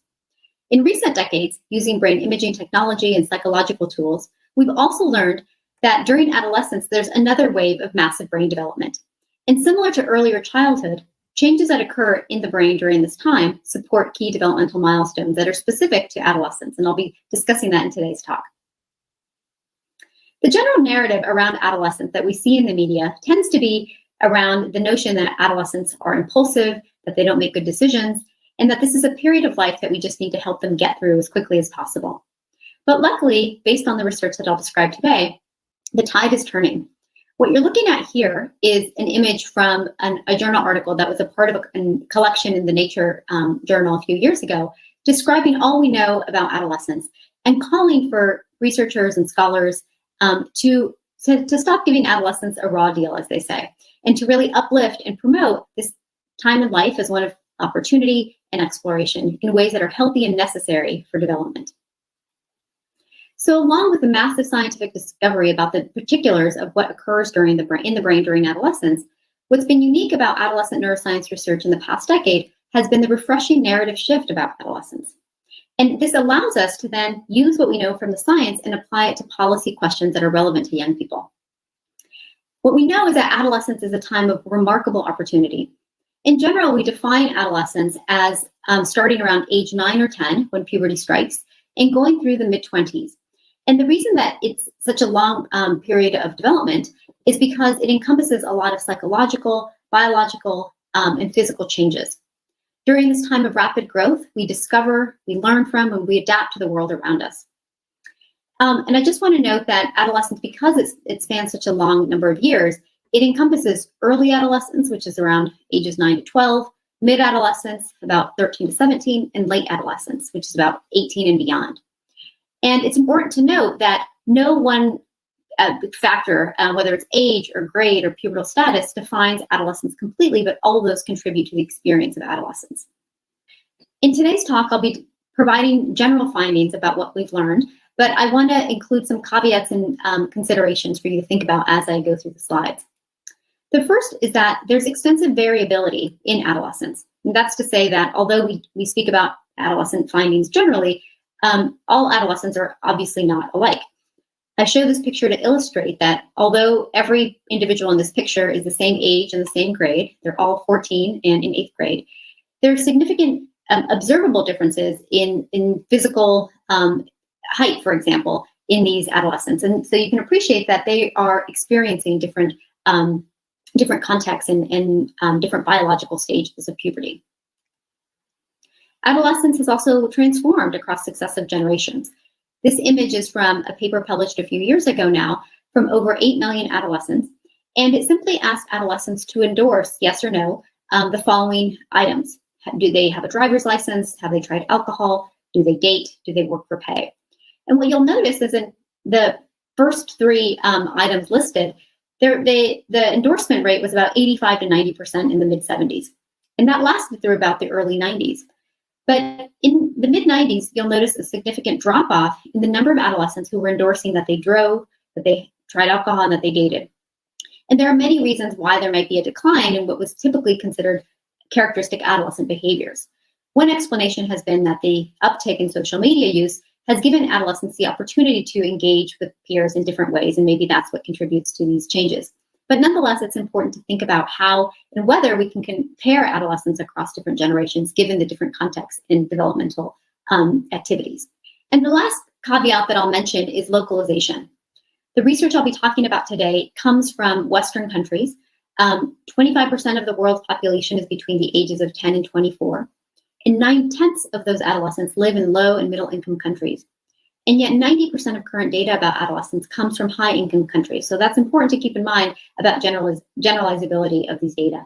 In recent decades, using brain imaging technology and psychological tools, we've also learned that during adolescence, there's another wave of massive brain development. And similar to earlier childhood, changes that occur in the brain during this time support key developmental milestones that are specific to adolescence, and I'll be discussing that in today's talk. The general narrative around adolescence that we see in the media tends to be around the notion that adolescents are impulsive, that they don't make good decisions, and that this is a period of life that we just need to help them get through as quickly as possible. But luckily, based on the research that I'll describe today, the tide is turning. What you're looking at here is an image from a journal article that was a part of a collection in the Nature journal a few years ago, describing all we know about adolescence and calling for researchers and scholars to stop giving adolescents a raw deal, as they say, and to really uplift and promote this time in life as one of opportunity and exploration in ways that are healthy and necessary for development. So along with the massive scientific discovery about the particulars of what occurs in the brain during adolescence, what's been unique about adolescent neuroscience research in the past decade has been the refreshing narrative shift about adolescence. And this allows us to then use what we know from the science and apply it to policy questions that are relevant to young people. What we know is that adolescence is a time of remarkable opportunity. In general, we define adolescence as starting around age 9 or 10 when puberty strikes and going through the mid-20s. And the reason that it's such a long period of development is because it encompasses a lot of psychological, biological, and physical changes. During this time of rapid growth, we discover, we learn from, and we adapt to the world around us. And I just want to note that adolescence, because it spans such a long number of years, it encompasses early adolescence, which is around ages 9 to 12, mid-adolescence, about 13 to 17, and late adolescence, which is about 18 and beyond. And it's important to note that no one factor, whether it's age or grade or pubertal status, defines adolescence completely, but all of those contribute to the experience of adolescence. In today's talk, I'll be providing general findings about what we've learned, but I want to include some caveats and considerations for you to think about as I go through the slides. The first is that there's extensive variability in adolescence. And that's to say that although we speak about adolescent findings generally, all adolescents are obviously not alike. I show this picture to illustrate that although every individual in this picture is the same age and the same grade, they're all 14 and in 8th grade, there are significant observable differences in physical height, for example, in these adolescents. And so you can appreciate that they are experiencing different contexts and different biological stages of puberty. Adolescence has also transformed across successive generations. This image is from a paper published a few years ago now from over 8 million adolescents, and it simply asked adolescents to endorse, yes or no, the following items. Do they have a driver's license? Have they tried alcohol? Do they date? Do they work for pay? And what you'll notice is in the first 3 items listed, the endorsement rate was about 85 to 90% in the mid-70s, and that lasted through about the early 90s. But in the mid-90s, you'll notice a significant drop-off in the number of adolescents who were endorsing that they drove, that they tried alcohol, and that they dated. And there are many reasons why there might be a decline in what was typically considered characteristic adolescent behaviors. One explanation has been that the uptick in social media use has given adolescents the opportunity to engage with peers in different ways, and maybe that's what contributes to these changes. But nonetheless, it's important to think about how and whether we can compare adolescents across different generations, given the different contexts in developmental activities. And the last caveat that I'll mention is localization. The research I'll be talking about today comes from Western countries. 25% of the world's population is between the ages of 10 and 24. And 9/10 of those adolescents live in low and middle income countries. And yet 90% of current data about adolescents comes from high income countries. So that's important to keep in mind about generalizability of these data.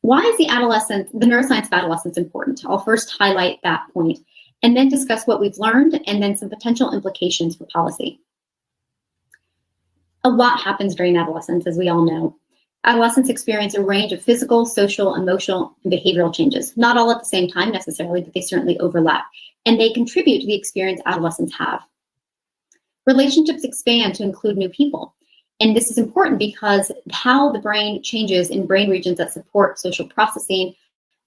Why is the neuroscience of adolescence important? I'll first highlight that point and then discuss what we've learned and then some potential implications for policy. A lot happens during adolescence, as we all know. Adolescents experience a range of physical, social, emotional, and behavioral changes. Not all at the same time necessarily, but they certainly overlap. And they contribute to the experience adolescents have. Relationships expand to include new people. And this is important because how the brain changes in brain regions that support social processing,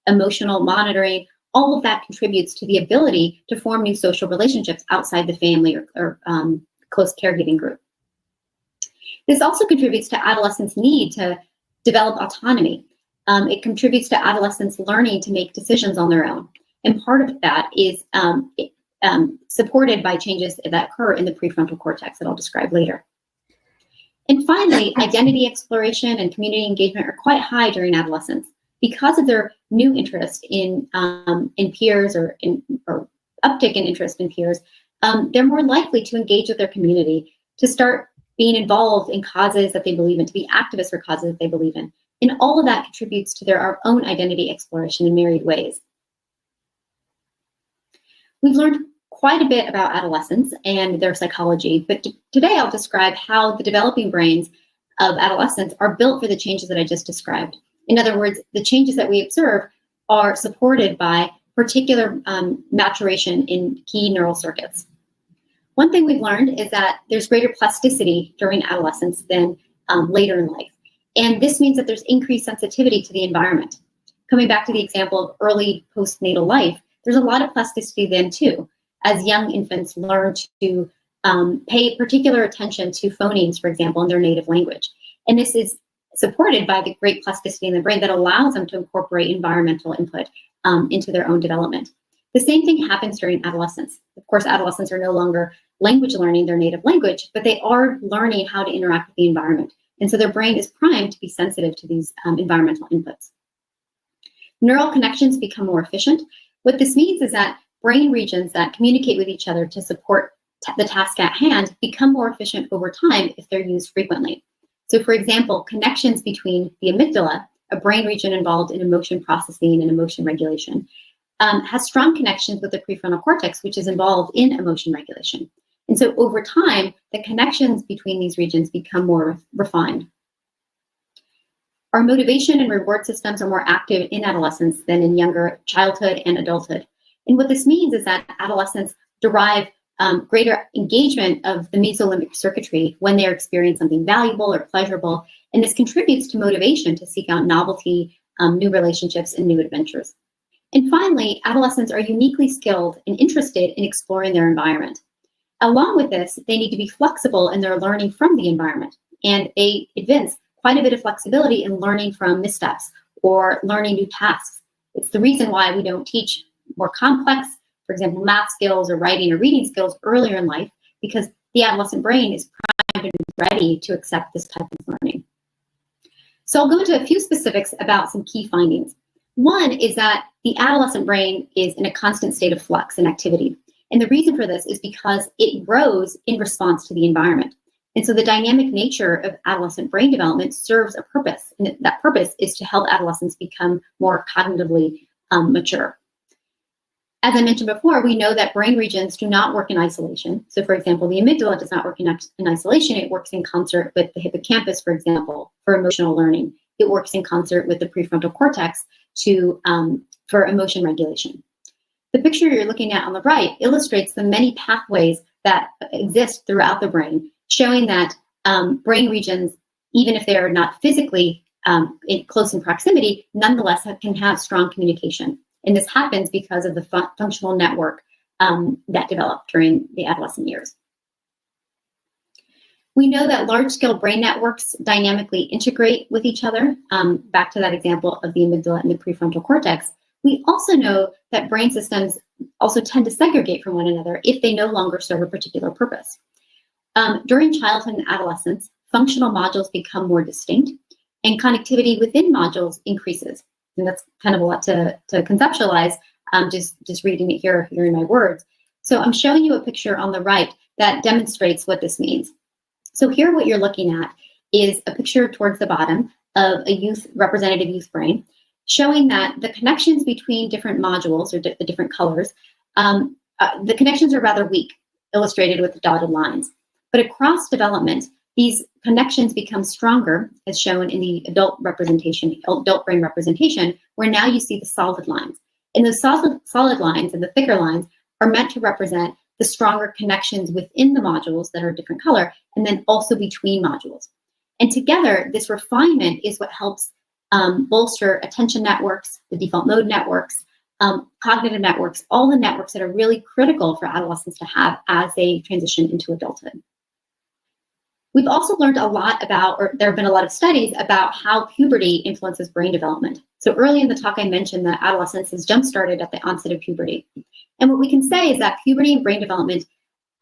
emotional monitoring, all of that contributes to the ability to form new social relationships outside the family or close caregiving group. This also contributes to adolescents' need to develop autonomy. It contributes to adolescents learning to make decisions on their own. And part of that is supported by changes that occur in the prefrontal cortex that I'll describe later. And finally, identity exploration and community engagement are quite high during adolescence because of their new interest in peers or uptick in interest in peers. They're more likely to engage with their community, to start being involved in causes that they believe in, to be activists for causes that they believe in. And all of that contributes to their own identity exploration in myriad ways. We've learned quite a bit about adolescents and their psychology, but today I'll describe how the developing brains of adolescents are built for the changes that I just described. In other words, the changes that we observe are supported by particular maturation in key neural circuits. One thing we've learned is that there's greater plasticity during adolescence than later in life. And this means that there's increased sensitivity to the environment. Coming back to the example of early postnatal life, there's a lot of plasticity then too, as young infants learn to pay particular attention to phonemes, for example, in their native language. And this is supported by the great plasticity in the brain that allows them to incorporate environmental input into their own development. The same thing happens during adolescence. Of course, adolescents are no longer language learning their native language, but they are learning how to interact with the environment. And so their brain is primed to be sensitive to these environmental inputs. Neural connections become more efficient. What this means is that brain regions that communicate with each other to support the task at hand become more efficient over time if they're used frequently. So for example, connections between the amygdala, a brain region involved in emotion processing and emotion regulation, has strong connections with the prefrontal cortex, which is involved in emotion regulation. And so over time, the connections between these regions become more refined. Our motivation and reward systems are more active in adolescence than in younger childhood and adulthood. And what this means is that adolescents derive greater engagement of the mesolimbic circuitry when they're experiencing something valuable or pleasurable. And this contributes to motivation to seek out novelty, new relationships, and new adventures. And finally, adolescents are uniquely skilled and interested in exploring their environment. Along with this, they need to be flexible in their learning from the environment. And they evince quite a bit of flexibility in learning from missteps or learning new tasks. It's the reason why we don't teach more complex, for example, math skills or writing or reading skills earlier in life, because the adolescent brain is primed and ready to accept this type of learning. So I'll go into a few specifics about some key findings. One is that the adolescent brain is in a constant state of flux and activity. And the reason for this is because it grows in response to the environment. And so the dynamic nature of adolescent brain development serves a purpose. And that purpose is to help adolescents become more cognitively mature. As I mentioned before, we know that brain regions do not work in isolation. So for example, the amygdala does not work in isolation. It works in concert with the hippocampus, for example, for emotional learning. It works in concert with the prefrontal cortex for emotion regulation. The picture you're looking at on the right illustrates the many pathways that exist throughout the brain, showing that brain regions, even if they're not physically close in proximity, nonetheless can have strong communication. And this happens because of the functional network that developed during the adolescent years. We know that large-scale brain networks dynamically integrate with each other. Back to that example of the amygdala and the prefrontal cortex. We also know that brain systems also tend to segregate from one another if they no longer serve a particular purpose. During childhood and adolescence, functional modules become more distinct, and connectivity within modules increases. And that's kind of a lot to conceptualize, just reading it here, hearing my words. So I'm showing you a picture on the right that demonstrates what this means. So here what you're looking at is a picture towards the bottom of a representative youth brain, showing that the connections between different modules, or the different colors, the connections are rather weak, illustrated with the dotted lines. But across development, these connections become stronger, as shown in the adult brain representation, where now you see the solid lines. And those solid lines and the thicker lines are meant to represent the stronger connections within the modules that are a different color, and then also between modules. And together, this refinement is what helps bolster attention networks, the default mode networks, cognitive networks, all the networks that are really critical for adolescents to have as they transition into adulthood. We've also learned a lot about, or there have been a lot of studies about how puberty influences brain development. So early in the talk, I mentioned that adolescence is jump-started at the onset of puberty. And what we can say is that puberty and brain development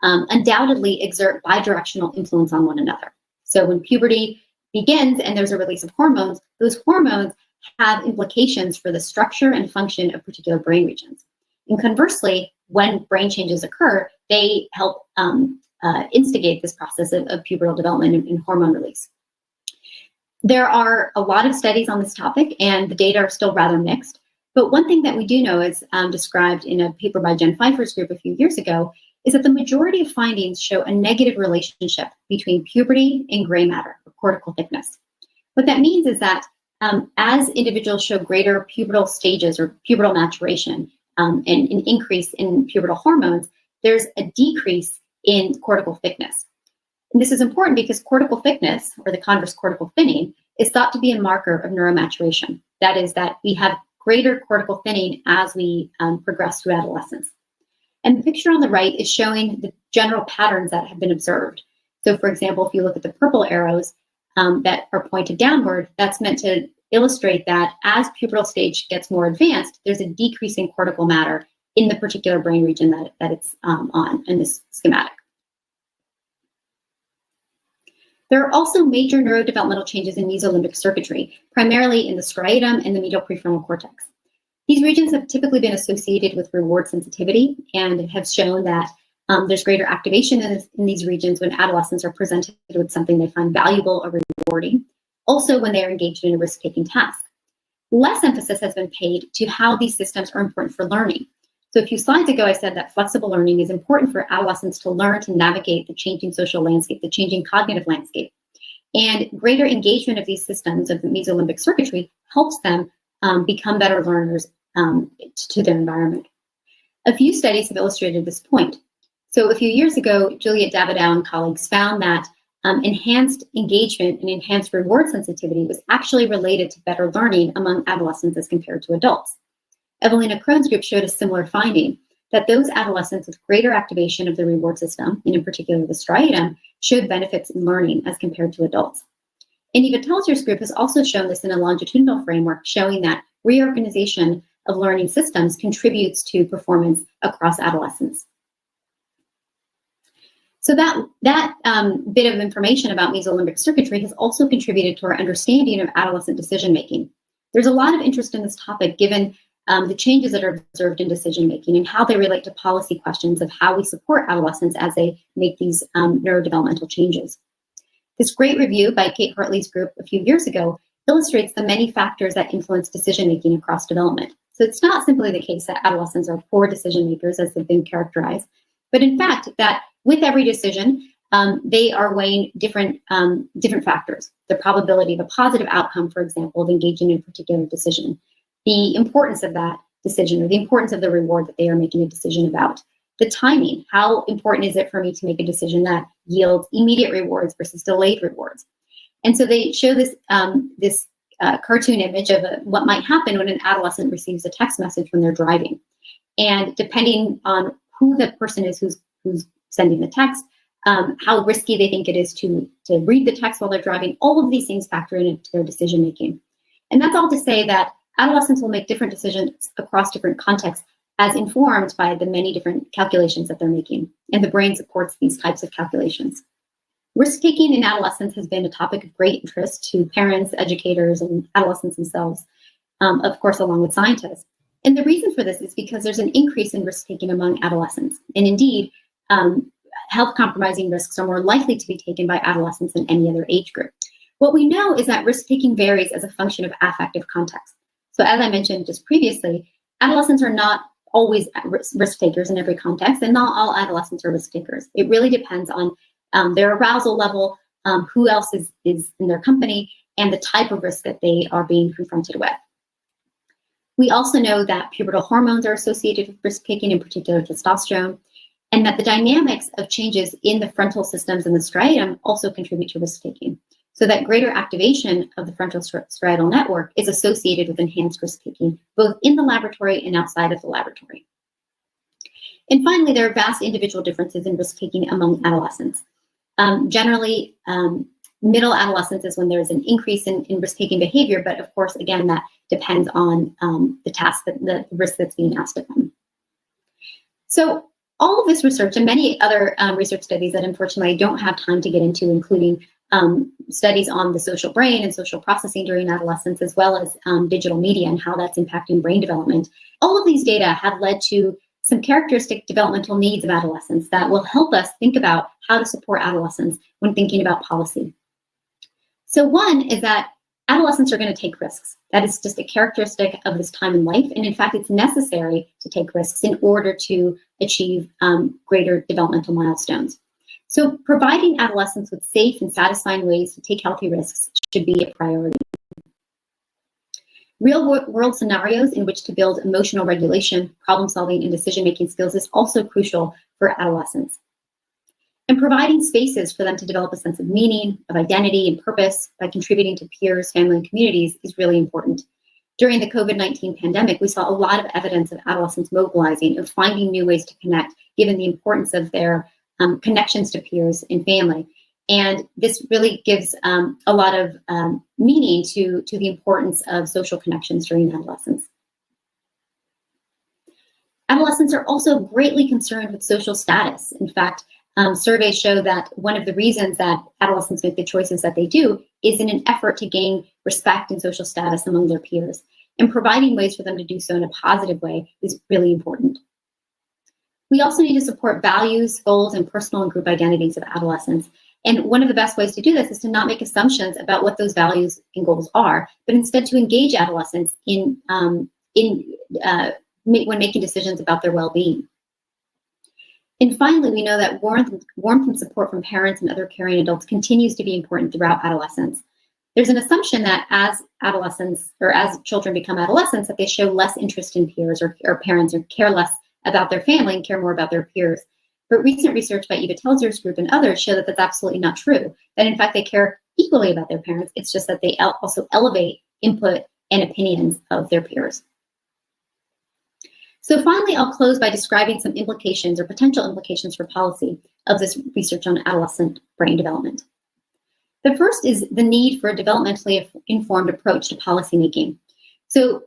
undoubtedly exert bidirectional influence on one another. So when puberty begins and there's a release of hormones, those hormones have implications for the structure and function of particular brain regions. And conversely, when brain changes occur, they help instigate this process of pubertal development and hormone release. There are a lot of studies on this topic, and the data are still rather mixed. But one thing that we do know is described in a paper by Jen Pfeiffer's group a few years ago, is that the majority of findings show a negative relationship between puberty and gray matter, or cortical thickness. What that means is that as individuals show greater pubertal stages or pubertal maturation and an increase in pubertal hormones, there's a decrease in cortical thickness. And this is important because cortical thickness, or the converse cortical thinning, is thought to be a marker of neuromaturation. That is, that we have greater cortical thinning as we progress through adolescence. And the picture on the right is showing the general patterns that have been observed. So for example, if you look at the purple arrows that are pointed downward, that's meant to illustrate that as pubertal stage gets more advanced, there's a decrease in cortical matter in the particular brain region that it's on in this schematic. There are also major neurodevelopmental changes in mesolimbic circuitry, primarily in the striatum and the medial prefrontal cortex. These regions have typically been associated with reward sensitivity and have shown that there's greater activation in these regions when adolescents are presented with something they find valuable or rewarding, also when they are engaged in a risk-taking task. Less emphasis has been paid to how these systems are important for learning. So a few slides ago, I said that flexible learning is important for adolescents to learn to navigate the changing social landscape, the changing cognitive landscape. And greater engagement of these systems of the mesolimbic circuitry helps them become better learners to their environment. A few studies have illustrated this point. So a few years ago, Juliet Davidow and colleagues found that enhanced engagement and enhanced reward sensitivity was actually related to better learning among adolescents as compared to adults. Evelina Krohn's group showed a similar finding, that those adolescents with greater activation of the reward system, and in particular the striatum, showed benefits in learning as compared to adults. And Eva Telzer's group has also shown this in a longitudinal framework, showing that reorganization of learning systems contributes to performance across adolescence. So that bit of information about mesolimbic circuitry has also contributed to our understanding of adolescent decision-making. There's a lot of interest in this topic given the changes that are observed in decision-making and how they relate to policy questions of how we support adolescents as they make these neurodevelopmental changes. This great review by Kate Hartley's group a few years ago illustrates the many factors that influence decision-making across development. So it's not simply the case that adolescents are poor decision makers as they've been characterized, but in fact that with every decision, they are weighing different factors. The probability of a positive outcome, for example, of engaging in a particular decision, the importance of that decision or the importance of the reward that they are making a decision about, the timing, how important is it for me to make a decision that yields immediate rewards versus delayed rewards. And so they show this cartoon image of what might happen when an adolescent receives a text message when they're driving. And depending on who the person is who's sending the text, how risky they think it is to read the text while they're driving, all of these things factor into their decision making. And that's all to say that adolescents will make different decisions across different contexts as informed by the many different calculations that they're making. And the brain supports these types of calculations. Risk-taking in adolescence has been a topic of great interest to parents, educators, and adolescents themselves, of course, along with scientists. And the reason for this is because there's an increase in risk-taking among adolescents. And indeed, health compromising risks are more likely to be taken by adolescents than any other age group. What we know is that risk-taking varies as a function of affective context. So as I mentioned just previously, adolescents are not always risk takers in every context, and not all adolescents are risk takers. It really depends on their arousal level, who else is in their company, and the type of risk that they are being confronted with. We also know that pubertal hormones are associated with risk-taking, in particular testosterone, and that the dynamics of changes in the frontal systems and the striatum also contribute to risk-taking. So that greater activation of the frontal striatal network is associated with enhanced risk-taking, both in the laboratory and outside of the laboratory. And finally, there are vast individual differences in risk-taking among adolescents. Generally, middle adolescence is when there's an increase in risk-taking behavior, but of course, again, that depends on the task, the risk that's being asked of them. So all of this research and many other research studies that unfortunately I don't have time to get into, including studies on the social brain and social processing during adolescence, as well as digital media and how that's impacting brain development. All of these data have led to some characteristic developmental needs of adolescents that will help us think about how to support adolescents when thinking about policy. So one is that adolescents are going to take risks. That is just a characteristic of this time in life. And in fact, it's necessary to take risks in order to achieve greater developmental milestones. So providing adolescents with safe and satisfying ways to take healthy risks should be a priority. Real world scenarios in which to build emotional regulation, problem solving, and decision-making skills is also crucial for adolescents. And providing spaces for them to develop a sense of meaning, of identity, and purpose by contributing to peers, family, and communities is really important. During the COVID-19 pandemic, we saw a lot of evidence of adolescents mobilizing and finding new ways to connect, given the importance of their connections to peers and family. And this really gives a lot of meaning to the importance of social connections during adolescence. Adolescents are also greatly concerned with social status. In fact, surveys show that one of the reasons that adolescents make the choices that they do is in an effort to gain respect and social status among their peers. And providing ways for them to do so in a positive way is really important. We also need to support values, goals, and personal and group identities of adolescents. And one of the best ways to do this is to not make assumptions about what those values and goals are, but instead to engage adolescents when making decisions about their well-being. And finally, we know that warmth and support from parents and other caring adults continues to be important throughout adolescence. There's an assumption that as adolescents or as children become adolescents, that they show less interest in peers or parents or care less about their family and care more about their peers. But recent research by Eva Telzer's group and others show that that's absolutely not true. That in fact, they care equally about their parents. It's just that they also elevate input and opinions of their peers. So finally, I'll close by describing some implications or potential implications for policy of this research on adolescent brain development. The first is the need for a developmentally informed approach to policymaking. So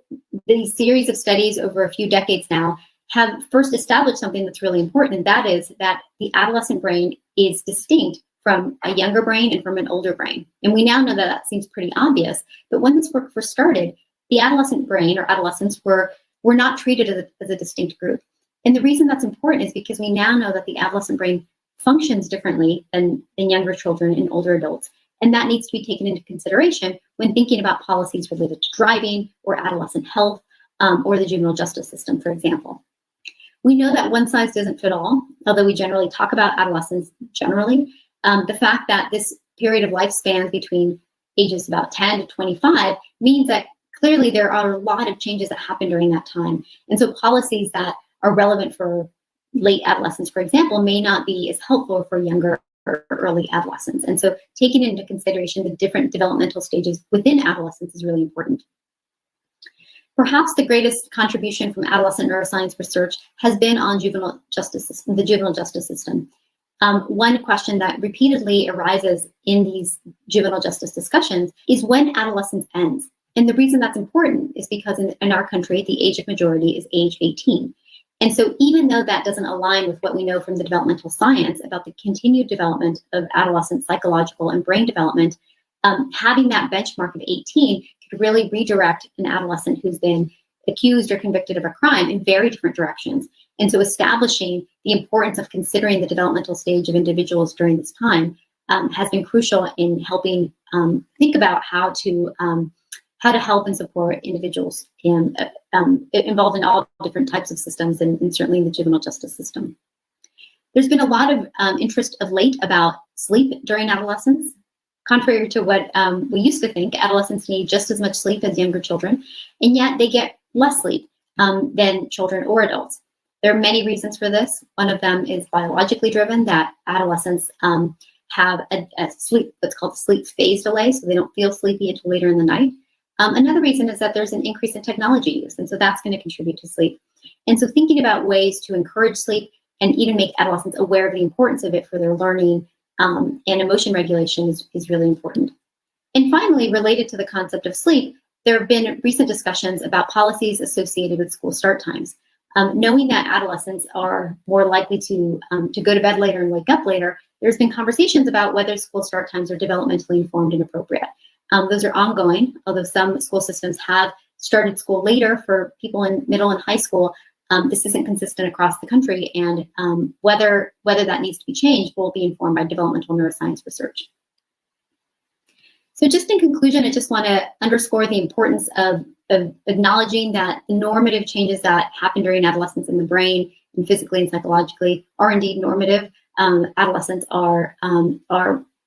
the series of studies over a few decades now have first established something that's really important, and that is that the adolescent brain is distinct from a younger brain and from an older brain. And we now know that that seems pretty obvious, but when this work first started, the adolescent brain or adolescents were not treated as a distinct group. And the reason that's important is because we now know that the adolescent brain functions differently than younger children and older adults. And that needs to be taken into consideration when thinking about policies related to driving or adolescent health or the juvenile justice system, for example. We know that one size doesn't fit all, although we generally talk about adolescence generally. The fact that this period of life spans between ages about 10 to 25 means that clearly there are a lot of changes that happen during that time. And so policies that are relevant for late adolescence, for example, may not be as helpful for younger or early adolescents. And so taking into consideration the different developmental stages within adolescence is really important. Perhaps the greatest contribution from adolescent neuroscience research has been on the juvenile justice system. One question that repeatedly arises in these juvenile justice discussions is when adolescence ends. And the reason that's important is because in our country, the age of majority is age 18. And so even though that doesn't align with what we know from the developmental science about the continued development of adolescent psychological and brain development, having that benchmark of 18 could really redirect an adolescent who's been accused or convicted of a crime in very different directions. And so establishing the importance of considering the developmental stage of individuals during this time has been crucial in helping think about how to help and support individuals involved in all different types of systems and certainly in the juvenile justice system. There's been a lot of interest of late about sleep during adolescence. Contrary to what we used to think, adolescents need just as much sleep as younger children, and yet they get less sleep than children or adults. There are many reasons for this. One of them is biologically driven, that adolescents have a sleep, what's called a sleep phase delay, so they don't feel sleepy until later in the night. Another reason is that there's an increase in technology use, and so that's going to contribute to sleep. And so thinking about ways to encourage sleep and even make adolescents aware of the importance of it for their learning and emotion regulation is really important. And finally, related to the concept of sleep, there have been recent discussions about policies associated with school start times. Knowing that adolescents are more likely to go to bed later and wake up later, there's been conversations about whether school start times are developmentally informed and appropriate. Those are ongoing, although some school systems have started school later for people in middle and high school. This isn't consistent across the country, and whether that needs to be changed will be informed by developmental neuroscience research. So just in conclusion, I just want to underscore the importance of acknowledging that the normative changes that happen during adolescence in the brain and physically and psychologically are indeed normative. Adolescents are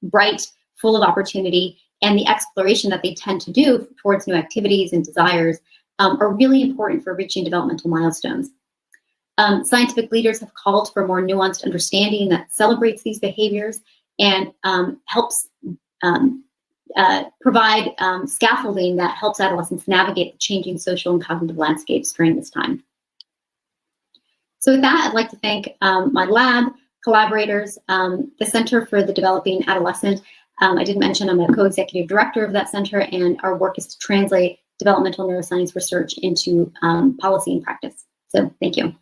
bright, full of opportunity, and the exploration that they tend to do towards new activities and desires are really important for reaching developmental milestones. Scientific leaders have called for more nuanced understanding that celebrates these behaviors and helps provide scaffolding that helps adolescents navigate the changing social and cognitive landscapes during this time. So with that, I'd like to thank my lab, collaborators, the Center for the Developing Adolescent. I did mention I'm a co-executive director of that center, and our work is to translate developmental neuroscience research into policy and practice. So thank you.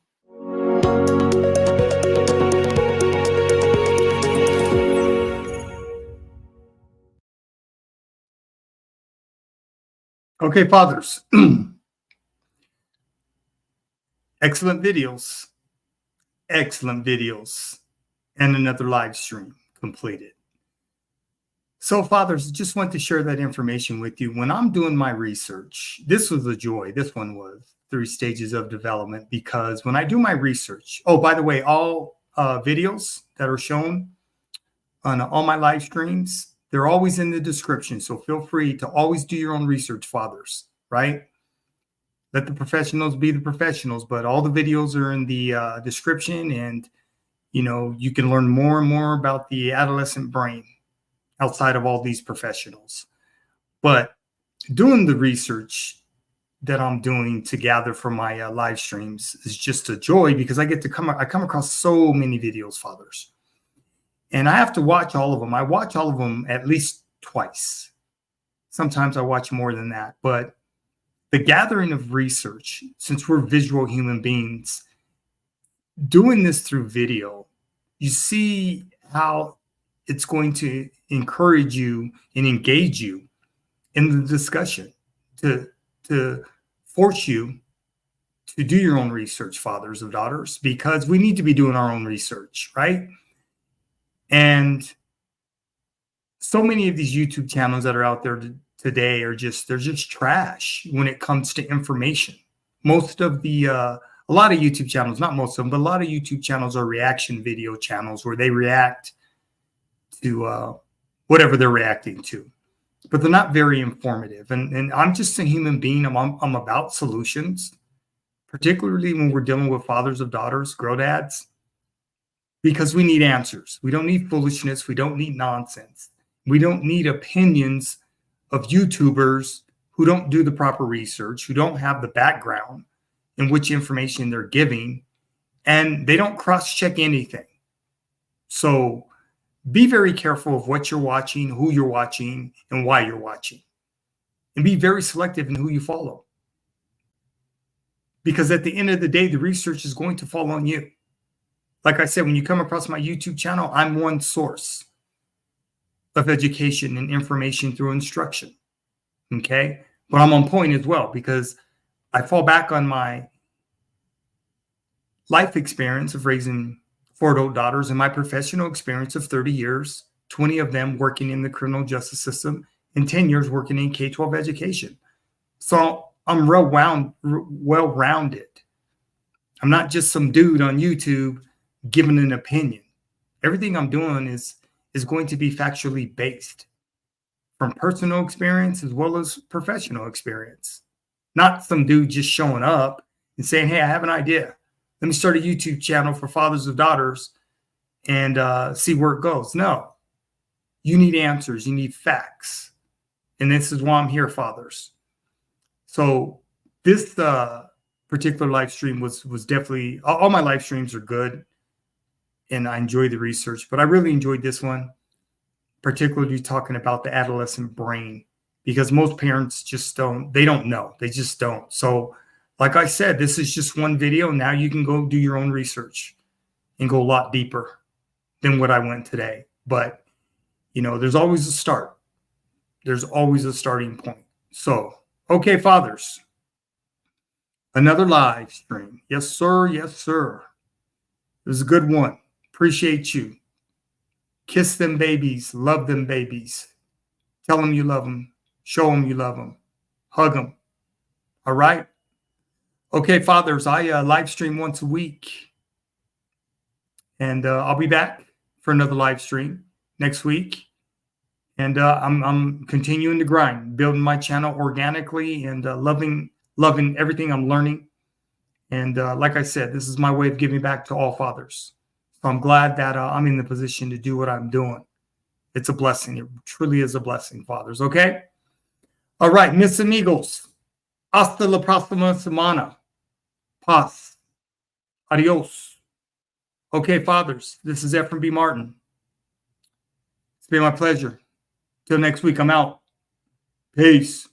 Okay, fathers. Excellent videos. Excellent videos. And another live stream completed. So, fathers, just want to share that information with you. When I'm doing my research, this was a joy. This one was 3 stages of development, because when I do my research, oh, by the way, all videos that are shown on all my live streams, they're always in the description. So feel free to always do your own research, fathers, right? Let the professionals be the professionals, but all the videos are in the description, and, you know, you can learn more and more about the adolescent brain outside of all these professionals. But doing the research that I'm doing to gather for my live streams is just a joy, because I get to come across so many videos, fathers. And I have to watch all of them. I watch all of them at least twice. Sometimes I watch more than that. But the gathering of research, since we're visual human beings, doing this through video, you see how it's going to encourage you and engage you in the discussion, to force you to do your own research, fathers of daughters, because we need to be doing our own research, right? And so many of these YouTube channels that are out there today are they're just trash when it comes to information. Most of a lot of YouTube channels, not most of them, but a lot of YouTube channels are reaction video channels where they react to whatever they're reacting to, but they're not very informative. And I'm just a human being. I'm about solutions, particularly when we're dealing with fathers of daughters, girl dads, because we need answers. We don't need foolishness. We don't need nonsense. We don't need opinions of YouTubers who don't do the proper research, who don't have the background in which information they're giving, and they don't cross-check anything. So be very careful of what you're watching, who you're watching, and why you're watching. And be very selective in who you follow. Because at the end of the day, the research is going to fall on you. Like I said, when you come across my YouTube channel, I'm one source of education and information through instruction. Okay? But I'm on point as well, because I fall back on my life experience of raising 4 adult daughters and my professional experience of 30 years, 20 of them working in the criminal justice system and 10 years working in K-12 education. So I'm well-rounded. I'm not just some dude on YouTube giving an opinion. Everything I'm doing is going to be factually based from personal experience as well as professional experience. Not some dude just showing up and saying, hey, I have an idea. Let me start a YouTube channel for fathers of daughters and see where it goes. No, you need answers. You need facts. And this is why I'm here, fathers. So this particular live stream was definitely, all my live streams are good, and I enjoy the research, but I really enjoyed this one, particularly talking about the adolescent brain, because most parents just don't know. They just don't. So Like I said, this is just one video. Now you can go do your own research and go a lot deeper than what I went today. But, you know, there's always a start. There's always a starting point. So, okay, fathers, another live stream. Yes, sir. Yes, sir. It was a good one. Appreciate you. Kiss them babies. Love them babies. Tell them you love them. Show them you love them. Hug them. All right. Okay, fathers, I live stream once a week. And I'll be back for another live stream next week. And I'm continuing to grind, building my channel organically and loving everything I'm learning. And like I said, this is my way of giving back to all fathers. So I'm glad that I'm in the position to do what I'm doing. It's a blessing. It truly is a blessing, fathers. Okay? All right, mis amigos. Hasta la próxima semana. Paz. Adios. Okay, fathers, this is Ephraim B. Martin. It's been my pleasure. Till next week, I'm out. Peace.